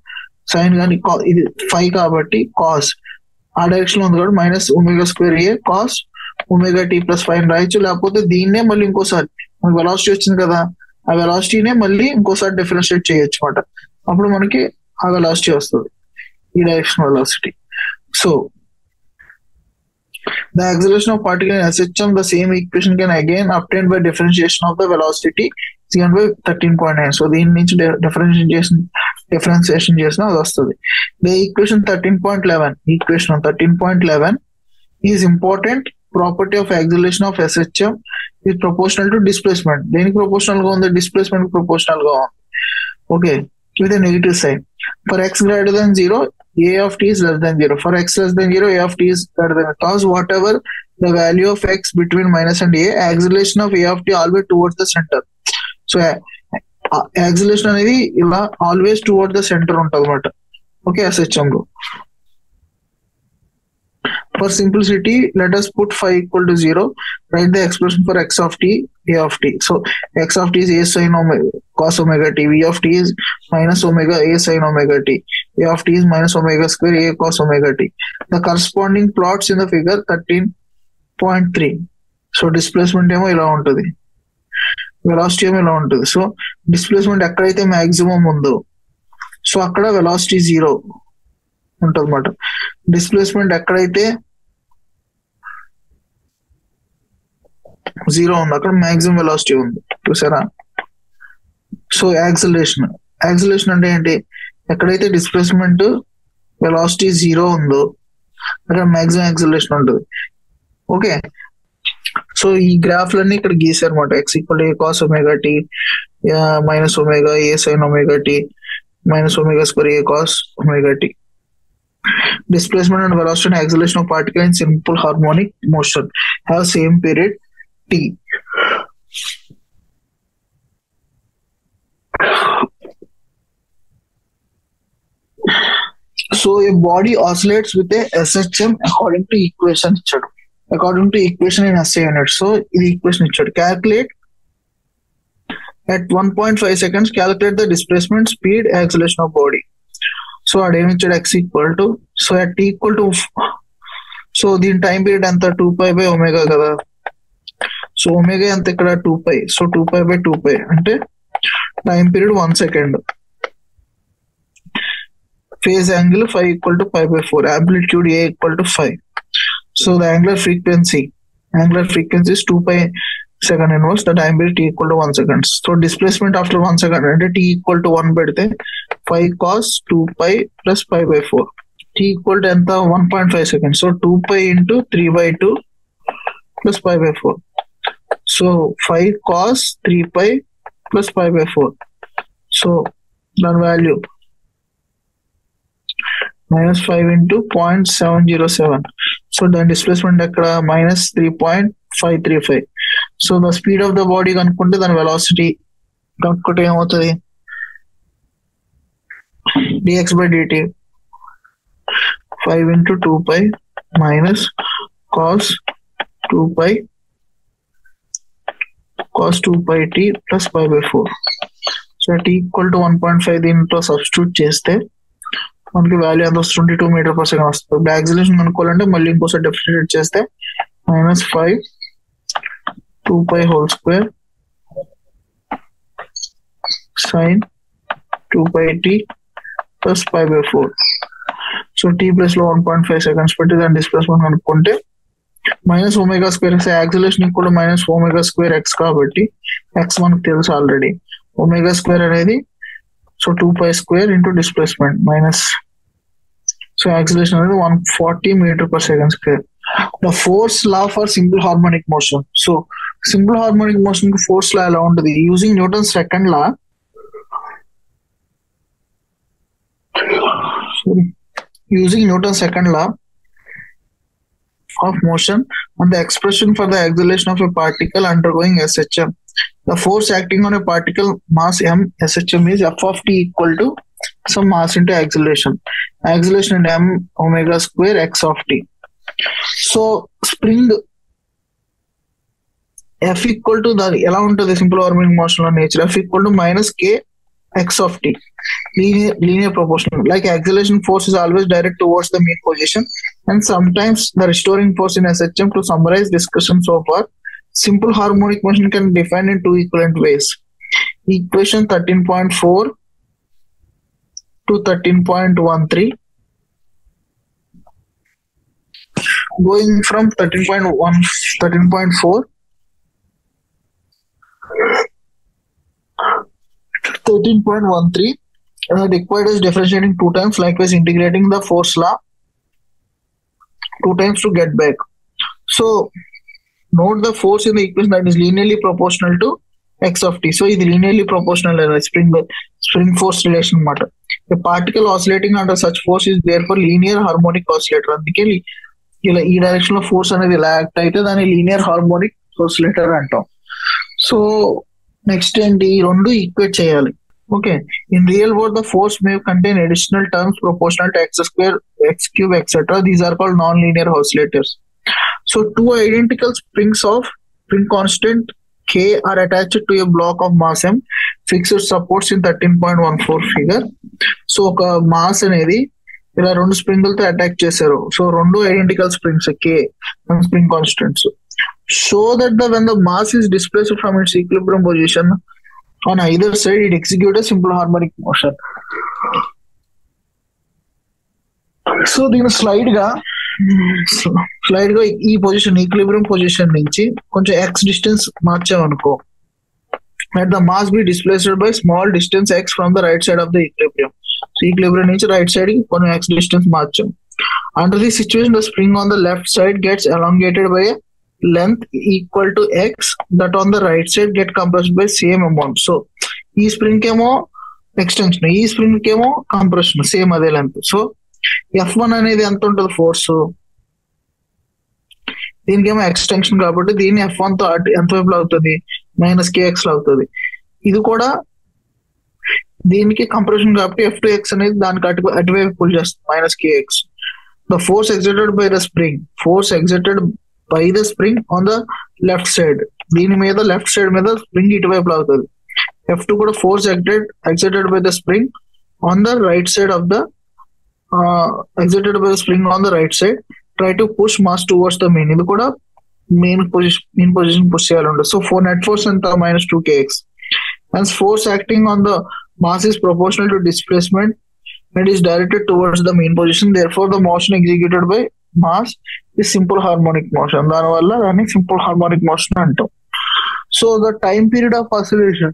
Speaker 1: కానీ ఇది 5 కాబట్టి కాస్ ఆ డైరెక్షన్ లో ఉంది కాబట్టి minus omega square a cos omega tea plus 5 రాయొచ్చు. లేకపోతే దీన్నే మళ్ళీ ఇంకోసారి మనకి వెలాసిటీ వచ్చింది కదా, ఆ వెలాసిటీనే మళ్ళీ ఇంకోసారి డిఫరెన్షియేట్ చేయొచ్చు అనమాట. అప్పుడు మనకి ఆ వెలాసిటీ వస్తుంది, ఈ direction velocity. So The acceleration of particle in SHM, the same equation can again obtained by differentiation of the velocity given by 13.9. So దీని నుంచి differentiation చేసిన అది వస్తుంది. The equation 13.11 is important property of acceleration of SHM is proportional to displacement. దేనికి proportional గా ఉంది? Displacement proportional గా ఉంది. Okay, with a negative sign. For x greater than 0, a of t is less than 0. For x less than 0, a of t is greater than 0. Cause whatever the value of x between minus and a, acceleration of a of t always towards the center. So acceleration అనేది ఇలా always towards the center ఉంటుంది అన్నమాట. Okay, SHM లో. For simplicity, let us put phi equal to 0. Write the expression for x of t, a of t. So x of t is a sin omega, cos omega t. V of t is minus omega a sin omega t. A of t is minus omega square a cos omega t. The corresponding plots in the figure 13.3. So displacement ఏమో ఇలా ఉంటుంది, velocity ఏమో ఇలా ఉంటుంది. So displacement ఎక్కడైతే maximum ఉందో so అక్కడ velocity 0 ఉంటుంది అన్నమాట. డిస్ప్లేస్మెంట్ ఎక్కడైతే 0 ఉంది అక్కడ మాక్సిమం వెలాసిటీ ఉంది, చూసారా? సో యాక్సిలరేషన్ అంటే ఏంటి? ఎక్కడైతే డిస్ప్లేస్మెంట్ వెలాసిటీ 0 ఉందో అక్కడ మాక్సిమం యాక్సిలరేషన్ ఉంటుంది. ఓకే, సో ఈ గ్రాఫ్లన్నీ ఇక్కడ గీసారు అనమాట. X equal a cos omega t, minus omega a sine omega t, minus omega square a cos omega t. Displacement and velocity and acceleration of particle in simple harmonic motion have same period t. So a body oscillates with a SHM according to equation ఇచ్చాడు. According to equation in SI unit. So ఇది equation ఇచ్చాడు. Calculate at 1.5 seconds. Calculate the displacement, speed, acceleration of body. So అడేమి ఇచ్చాడు? X equal to, so at T equal to, so దీని time period ఎంత? 2π/ω కదా. So omega ఎంత ఇక్కడ? 2π. So 2π/2π అంటే time period 1 second. Phase angle 5 equal to π/4. Amplitude a equal to 5. So the angular frequency is 2π second inverse. The time period t equal to 1 second. So displacement after 1 second అంటే t equal to 1 పెడితే 5 cos 2π plus π/4. t equal to ఎంత? 1.5 seconds. So 2π into 3/2 plus π/4. So 5 cos 3π plus π/4. So దాని value minus 5 into 0.707. So దాని displacement ఎక్కడ? minus 3.535. So the speed of the body కనుక్కుంటే దాని velocity కనుక్కుంటే ఏమవుతుంది? dx/dt 5 into 2π minus cos 2πt plus π/4. So t equal to 1.5 దీంట్లో substitute చేస్తే మనకి వాల్యూ ఎంత వస్తుంది? 22 మీటర్ పర్ సెకండ్ వస్తుంది. యాక్సిలరేషన్ కనుక్కోవాలంటే మళ్ళీ ఇంకోసారి డిఫరెన్షియేట్ చేస్తే -5 2π whole square sin 2πt plus π/4. So t plus లో 1.5 సెకండ్స్ పెట్టి దాని డిస్ప్లేస్మెంట్ కనుక్కుంటే మైనస్ ఒమేగా స్క్వేర్ యాక్సిలరేషన్ కూడా మైనస్ ఒమేగా స్క్వేర్ ఎక్స్ కాబట్టి ఎక్స్ మనకు తెలుసు ఆల్రెడీ. ఒమేగా స్క్వేర్ అనేది so 2π square into displacement minus, so acceleration అనేది 140 meter per second square. The force law for simple harmonic motion. So simple harmonic motion కి force law ఎలా ఉంటుంది? Using Newton second law, using Newton's second law of motion and the expression for the acceleration of a particle undergoing SHM. The force acting on a particle mass m SHM is f of t equal to some mass into acceleration. Acceleration in m omega square x of t. So spring F equal to the ఎలా ఉంటుంది simple harmonic motion లో nature? F equal to minus k x of t. Linear proportional. Like acceleration force is always direct towards the mean position, and sometimes the restoring force in SHM. To summarize discussion so far, simple harmonic motion can be defined in two equivalent ways. Equation 13.4 to 13.13 going from 13.1, 13.4, 13.13, required is differentiating 2 times, likewise integrating the force law 2 times to get back. So note the force in the equation that is linearly proportional to x of t. So ఇది linearly proportional spring force relation matter. A particle oscillating under such force is therefore linear harmonic oscillator. అందుకే ఇలా ఈ direction లో force అనేది ఇలా act అయితే దాన్ని linear harmonic oscillator అంటాం. సో నెక్స్ట్ ఏంటి, ఈ రెండు ఈక్వేట్ చేయాలి. Okay, in real world the force may contain additional terms proportional to x square, x cube etcetera. These are called non linear oscillators. So two identical springs of spring constant K are attached to a block of mass M, fixed supports in 13.14 figure. So ఒక mass అనేది ఇలా రెండు స్ప్రింగులతో attack చేశారు. So రెండు identical springs K and spring constants. So that when the mass is displaced from its equilibrium position on either side, it executes a simple harmonic motion. So దీని slide గా ఈ position equilibrium position నుంచి కొంచెం x distance మార్చామనుకో, let the mass be displaced by small distance x from the right side of the equilibrium. So equilibrium నుంచి right side కి కొంచెం x distance మార్చాం. Under this situation, the spring on the left side gets elongated by a length equal to x that on the right side get compressed by same amount. So ఈ spring కేమో extension, ఈ spring కేమో compression, same అదే length. So F1 అనేది ఎంత ఉంటుంది force, దీనికేమో extension కాబట్టి దీన్ని F1 తో ఎంత వైపు అవుతుంది, -kx అవుతుంది. ఇది కూడా దీనికి కంప్రెషన్ కాబట్టి F2x అనేది దానికి అటువైపు పుల్ చేస్తుంది, -kx. The force exerted by the spring on the left side, దీని మీద లెఫ్ట్ సైడ్ మీద స్ప్రింగ్ ఇటువైపు అవుతుంది. F2 కూడా force exerted by the spring on the right side of the exerted by the spring on the right side, try to push mass towards the main. ఇది కూడా main position push చేయాలి ఉంటుంది. So net force ఎంత -2kx. Hence force acting on the mass is proportional to displacement and is directed towards the main position. Therefore the motion executed by mass is simple harmonic motion. దానివల్ల దాన్ని simple harmonic motion అంటాం. So the time period of oscillation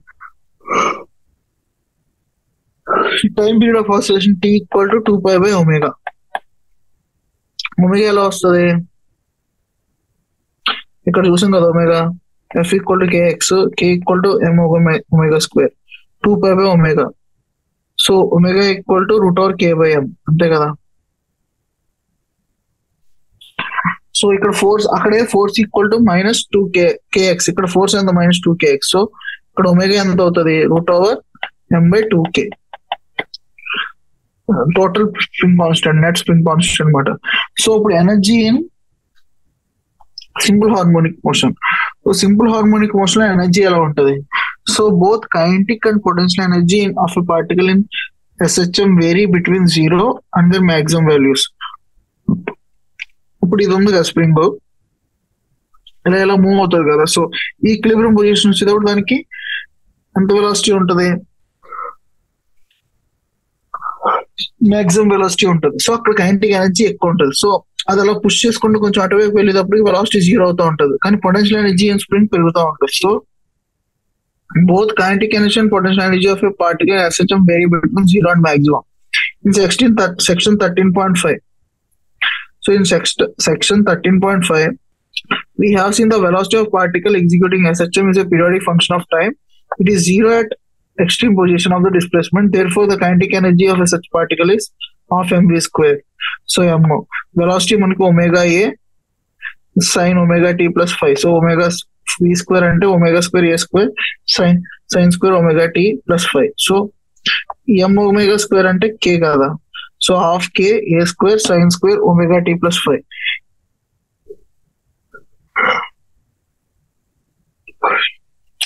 Speaker 1: T equal to 2 pi by omega. Omega ఎలా వస్తుంది, ఇక్కడ చూసాం కదా, omega F equal to kx, k equal to m omega square, 2 pi by omega. So omega equal to √k by m, అంతే కదా. So ఇక్కడ force, అక్కడే force equal to -2kx, ఇక్కడ ఫోర్స్ ఎంత -2kx. సో ఇక్కడ ఒమేగా ఎంత అవుతుంది, √m/2k. Total spring constant, net spring constant అనమాట. సో ఇప్పుడు energy in simple harmonic motion. Simple harmonic motion లో ఎనర్జీ ఎలా ఉంటది, so both kinetic and potential energy of a particle in SHM vary between 0 and their maximum values. ఇప్పుడు ఇది ఉంది కదా spring, ఇలా మూవ్ అవుతుంది కదా. సో ఈక్విలిబ్రియం పొజిషన్ వచ్చేటప్పుడు దానికి ఎంత వెలాసిటీ ఉంటది, మాక్సిమం వెలాసిటీ ఉంటుంది. సో అక్కడ కైనెటిక్ ఎనర్జీ ఎక్కువ ఉంటుంది. సో అది అలా పుష్ చేసుకుంటూ కొంచెం అటువైపు వెళ్ళేటప్పటికి వెలాసిటీ 0 అవుతూ ఉంటుంది, కానీ పొటెన్షియల్ ఎనర్జీ అండ్ స్ప్రింగ్ పెరుగుతూ ఉంటుంది. So both kinetic energy and potential energy of a particle in SHM vary between 0 and maximum. In section 13.5. So in section 13.5, we have seen the velocity of particle executing SHM is a periodic function of time. It is 0 at extreme position of the displacement. Therefore, the kinetic energy of a such particle is half mv square. So m velocity మనకు omega a sin omega t plus 5. So omega v square అంటే omega square a square sin square omega t plus 5. So m omega square అంటే k కదా. So half k a square sin square omega t plus 5.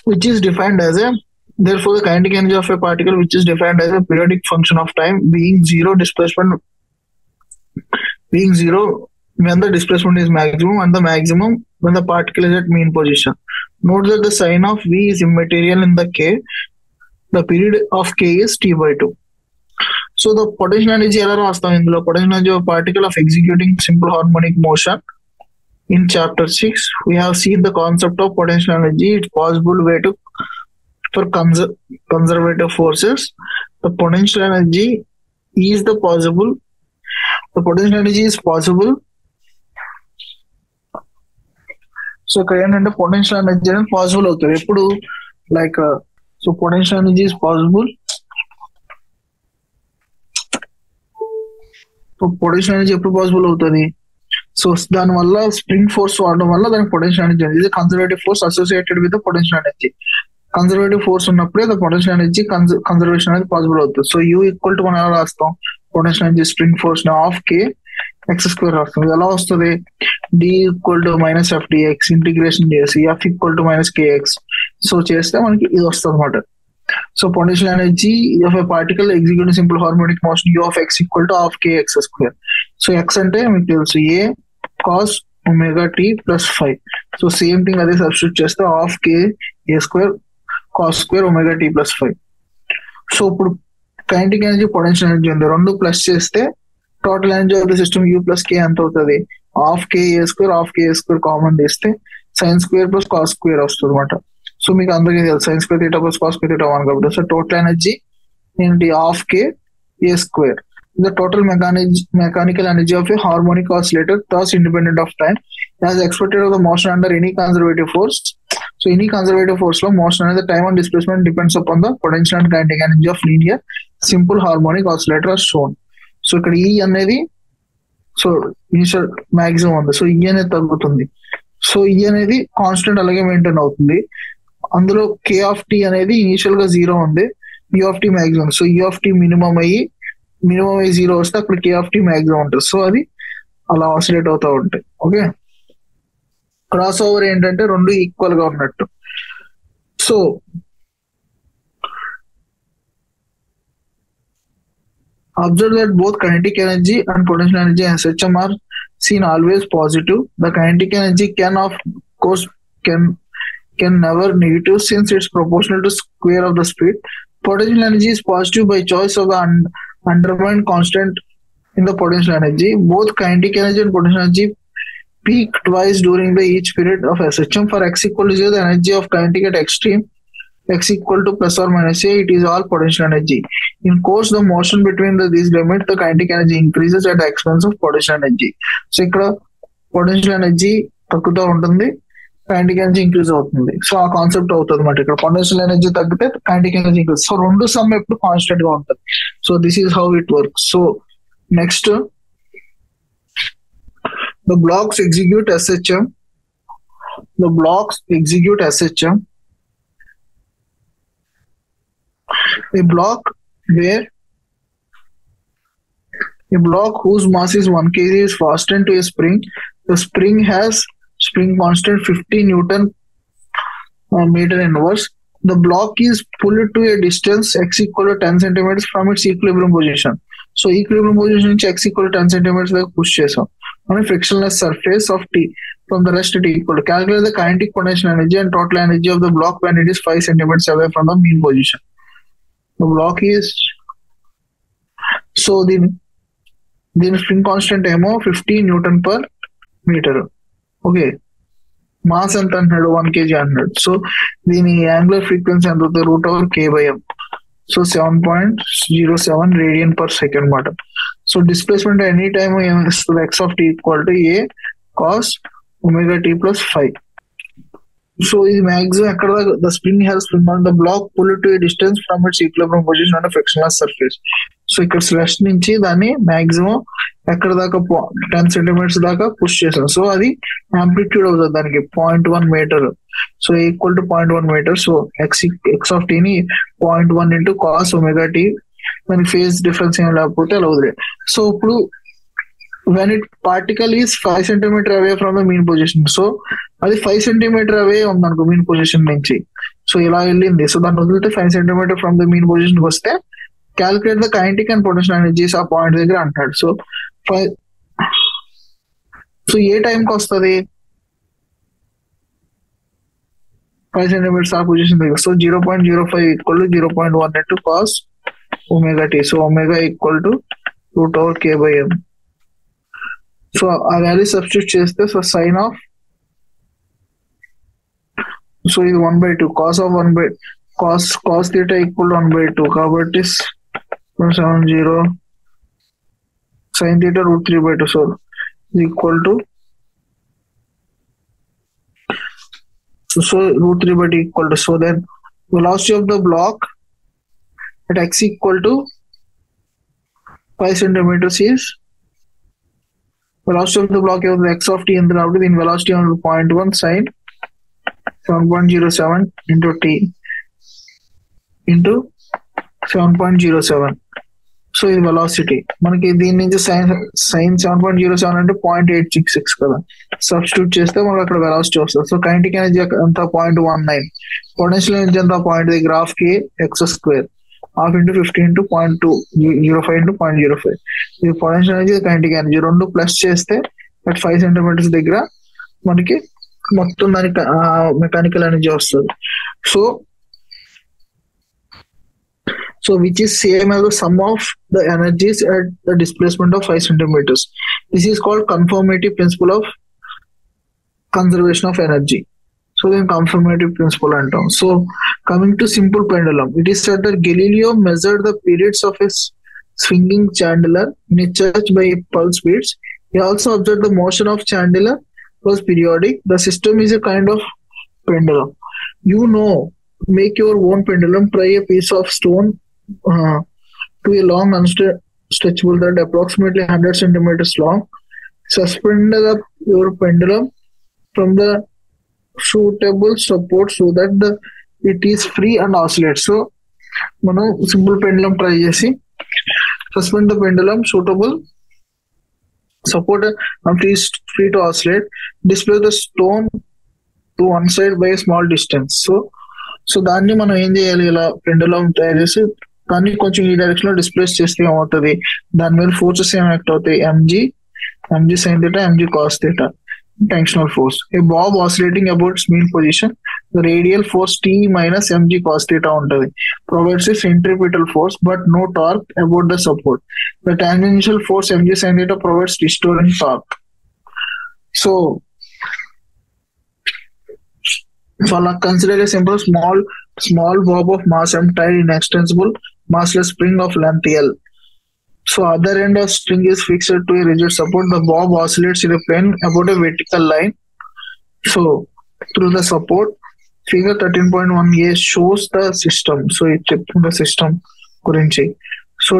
Speaker 1: Which is defined as a, therefore the kinetic energy of a particle which is defined as a periodic function of time being 0 displacement, being 0 when the displacement is maximum and the maximum when the particle is at mean position. Note that the sign of v is immaterial in the k. The period of k is t/2. So the potential energy ఎలా రాస్తాం ఇందులో, potential energy of particle of executing simple harmonic motion In chapter 6, we have seen the concept of potential energy. It's possible way to for conservative forces. The potential energy is the possible. The potential energy is possible. So ఇక్కడ ఏంటంటే potential energy అనేది possible అవుతుంది ఎప్పుడు like so potential energy is possible. So potential energy ఎప్పుడు possible అవుతుంది? So దాని వల్ల spring force వాడడం వల్ల దానికి పొటెన్షియల్ ఎనర్జీ అనేది conservative force associated with potential energy. Conservative force ఉన్నప్పుడే ద పొటెన్షియల్ ఎనర్జీ కన్జర్వేషన్ అనేది పాసిబుల్ అవుతుంది. సో యూ ఈక్వల్ టు మనం ఎలా రాస్తాం? Potential energy spring force half k x square రాస్తుంది. ఎలా వస్తుంది? D equal to minus f d x integration చేసి f equal to minus k x. So చేస్తే మనకి ఇది వస్తుంది అనమాట. So potential energy of a particle executing simple harmonic motion u of x equal to half k x square. So x అంటే మీకు తెలుసు a cos omega tea plus 5. So same thing అదే substitute చేస్తే half k a square cos square omega tea plus 5. So ఇప్పుడు kinetic energy potential energy ఉంది, రెండు plus చేస్తే total energy of the system u plus k ఎంత అవుతుంది? Half k a square common తీస్తే sine square plus cos square వస్తుంది అనమాట. So మీకు అందరికీ తెలుసు sine square theta plus cos square theta 1 కాబట్టి. సో టోటల్ ఎనర్జీ ఏంటి? Half k a square. The total mechanical energy of a harmonic oscillator, thus independent of time, as expected of the motion under any conservative force. So any conservative force లో motion అనేది time and displacement depends upon the potential and kinetic energy of linear simple harmonic oscillator as shown. So ఇక్కడ ఈ అనేది so initial maximum ఉంది. So ఈ అనేది తగ్గుతుంది. So ఈ అనేది కాన్స్టెంట్ అలాగే మెయింటైన్ అవుతుంది. అందులో కే ఆఫ్ టీ అనేది ఇనిషియల్ గా 0 ఉంది, u of t maximum. So u of t minimum అయ్యి 0 వస్తే అక్కడ కే ఆఫ్ టీ మాక్సిమం ఉంటుంది. సో అది అలా ఆసిలేట్ అవుతూ ఉంటాయి. ఓకే, క్రాస్ ఓవర్ ఏంటంటే రెండు ఈక్వల్ గా ఉన్నట్టు. So observe that both kinetic energy and potential energy and SHM are seen always positive. The kinetic energy can of course can never negative since it's proportional to square of the speed. Potential energy is positive by choice of the undermined constant in the potential energy. Both kinetic energy and potential energy peak twice during the each period of SHM. For x equal to 0, the energy of kinetic at extreme x equal to plus or minus a, it is all potential energy. In course the motion between these limits, the kinetic energy increases at the expense of potential energy. So ఇక్కడ potential energy తగ్గుతూ ఉంటుంది, kinetic energy increase అవుతుంది. So ఆ concept అవుతుంది అనమాట. ఇక్కడ potential energy తగ్గితే kinetic energy increase. So రెండు సమ్ ఎప్పుడు కాన్స్టెంట్ గా ఉంటుంది. So this is how it work. So next the blocks execute SHM. The blocks execute SHM. A block whose mass is 1 kg is fastened to a spring. The spring has spring constant 50 Newton meter inverse. The block is pulled to a distance x equal to 10 centimeters from its equilibrium position. So equilibrium position నుంచి x equal to 10 centimeters దాకా push చేసాం. on a frictionless surface of T from the rest T equal to calculate the kinetic potential energy and total energy of the block when it is 5 centimeters away from the mean position. The block is so దీని spring constant ఏమో 50 newton per metre. Okay, mass ఎంత అంటున్నాడు? 1 kg అంటున్నాడు. So దీని angular frequency ఎంత అవుతుంది? √k/m. So 7.07 radian per second మాట. So displacement any time ఏమిస్తుంది? x of t equal to a cos omega t plus 5. So ఇది మాక్సిమం ఎక్కడ దాకా? The spring has spring on the block pull to a distance from its equilibrium position on frictionless surface. So ఇక్కడ స్లెష్ నుంచి దాన్ని maximum ఎక్కడ దాకా 10 centimetres దాకా పుష్ చేసాం. సో అది ఆంప్లిట్యూడ్ అవుతుంది దానికి 0.1 metre. So equal to 0.1 metre. So x of t ని 0.1 ఇంటూ కాస్ ఒమేగా టీ, దానికి ఫేజ్ డిఫరెన్స్ ఏం లేకపోతే అలా వదిలే. సో ఇప్పుడు when it particle is 5 centimeter away from the mean position, so అది 5 centimeter away ఉందనుకో మీన్ పొజిషన్ నుంచి. సో ఇలా వెళ్ళింది. సో దాన్ని వదిలితే 5 centimeter from the mean position వస్తే calculate the kinetic and potential energies ఆ పాయింట్ దగ్గర అంటాడు. సో ఏ టైంకి వస్తుంది? 5 centimeters ఆ పొజిషన్ దగ్గర. So 0.05 equal to 0.1 into cos omega t. So omega equal to √k/m. So ఆ వాల్యూ సబ్స్టిట్యూట్ చేస్తే సో సైన్ ఆఫ్, సో ఇది 1/2 cos of 1/, cos theta equal 1/2 కాబట్టి 70 sine theta √3/2, so equal to, so √3/2 equal to, so then velocity of the block at x equal to 5 centimeters is, velocity of the block is x of t and then velocity on 0.1 sin 7.07 into t into 7.07. So ఇది velocity. మనకి దీని నుంచి sign 7.07 అంటే 0.866 కదా, substitute చేస్తే మనకు అక్కడ velocity వస్తుంది. సో కైనెటిక్ ఎనర్జీ అంతా 0.19, పొటెన్షియల్ ఎనర్జీ అంతా పాయింట్, గ్రాఫ్ కి x² ½ into 50 into 0.205 into 0.05. ఇది పొటెన్షియల్ ఎనర్జీ, కైనెటిక్ ఎనర్జీ రెండు ప్లస్ చేస్తే అట్ 5 centimeters దగ్గర మనకి మొత్తం దానికి మెకానికల్ ఎనర్జీ వస్తుంది. So which is same as the sum of the energies at the displacement of 5 centimeters. This is called conformity principle of conservation of energy. So then conformity principle antam. So coming to simple pendulum, it is said that Galileo measured the periods of a swinging chandelier in a church by pulse beats. He also observed the motion of chandelier was periodic. The system is a kind of pendulum. You know, make your own pendulum. Try a piece of stone to a long unstretchable thread approximately 100 centimeters long. Suspend your pendulum from the suitable support so that it is free and oscillate. So మనం simple pendulum try చేసి suspend the pendulum suitable support and free to oscillate. Displace the stone to one side by a small distance. So దాన్ని మనం ఏం చేయాలి, ఇలా pendulum తయారు చేసి దాన్ని కొంచెం ఈ డైరెక్షన్ లో డిస్ప్లేస్ చేస్తే ఏమవుతుంది, దాని మీద ఫోర్సెస్ ఏం యాక్ట్ అవుతాయి, mg sin theta, mg cos theta, tensional force. A bob oscillating about its mean position, the radial force T minus mg cos theta ఉంటుంది, provides a centripetal force but no torque about the support. The tangential force mg sin theta provides restoring torque. So consider a simple small bob of mass m tied in extensible massless spring of length L. So other end of string is fixed to a rigid support. The bob oscillates in a plane about a vertical line. So through the support, figure 13.1a shows the system. So it's the system gurinchi. So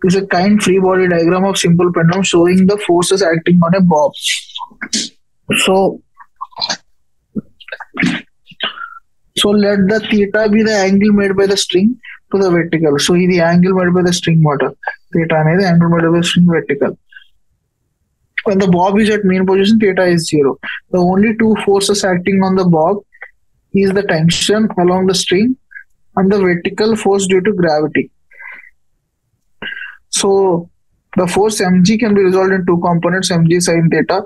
Speaker 1: is a kind free body diagram of simple pendulum showing the forces acting on a bob. So let the theta be the angle made by the string to the vertical. So the angle made by the string motor. Theta is the angle made by the string vertical. When the bob is at mean position, theta is 0. The only two forces acting on the bob is the tension along the string and the vertical force due to gravity. So the force mg can be resolved in two components, mg sin theta,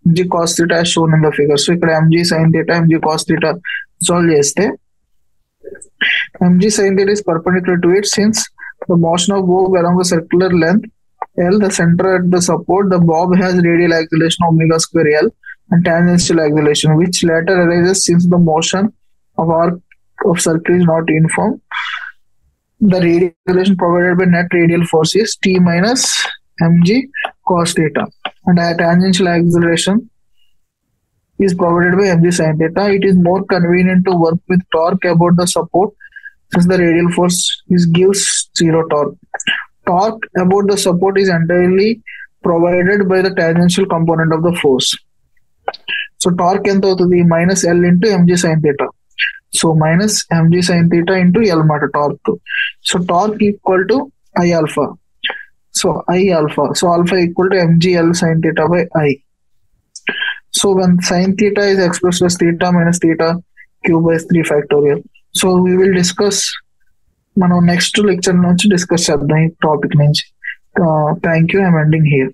Speaker 1: mg cos theta as shown in the figure. So ఇక్కడ mg sin theta, mg cos theta solve చేస్తే mg sin theta is perpendicular to it since the motion of bob along the circular length L, the center at the support, the bob has radial acceleration omega square L and tangential acceleration, which latter arises since the motion of arc of circle is not uniform. The radial acceleration provided by net radial force is T minus mg cos theta, and a tangential acceleration is provided by mg sin theta. It is more convenient to work with torque about the support since the radial force gives 0 torque. Torque about the support is entirely provided by the tangential component of the force. So torque ఎంత అవుతుంది, minus L into mg sin theta. So minus mg sin theta into L మాట torque. So torque equal to I alpha. So I alpha. So alpha equal to mg L sin theta by I. So when sin theta is expressed as theta minus theta cube by 3 factorial. So we will discuss, మనం next lecture నుంచి discuss చేద్దాం ఈ topic నుంచి. Thank you. I'm ending here.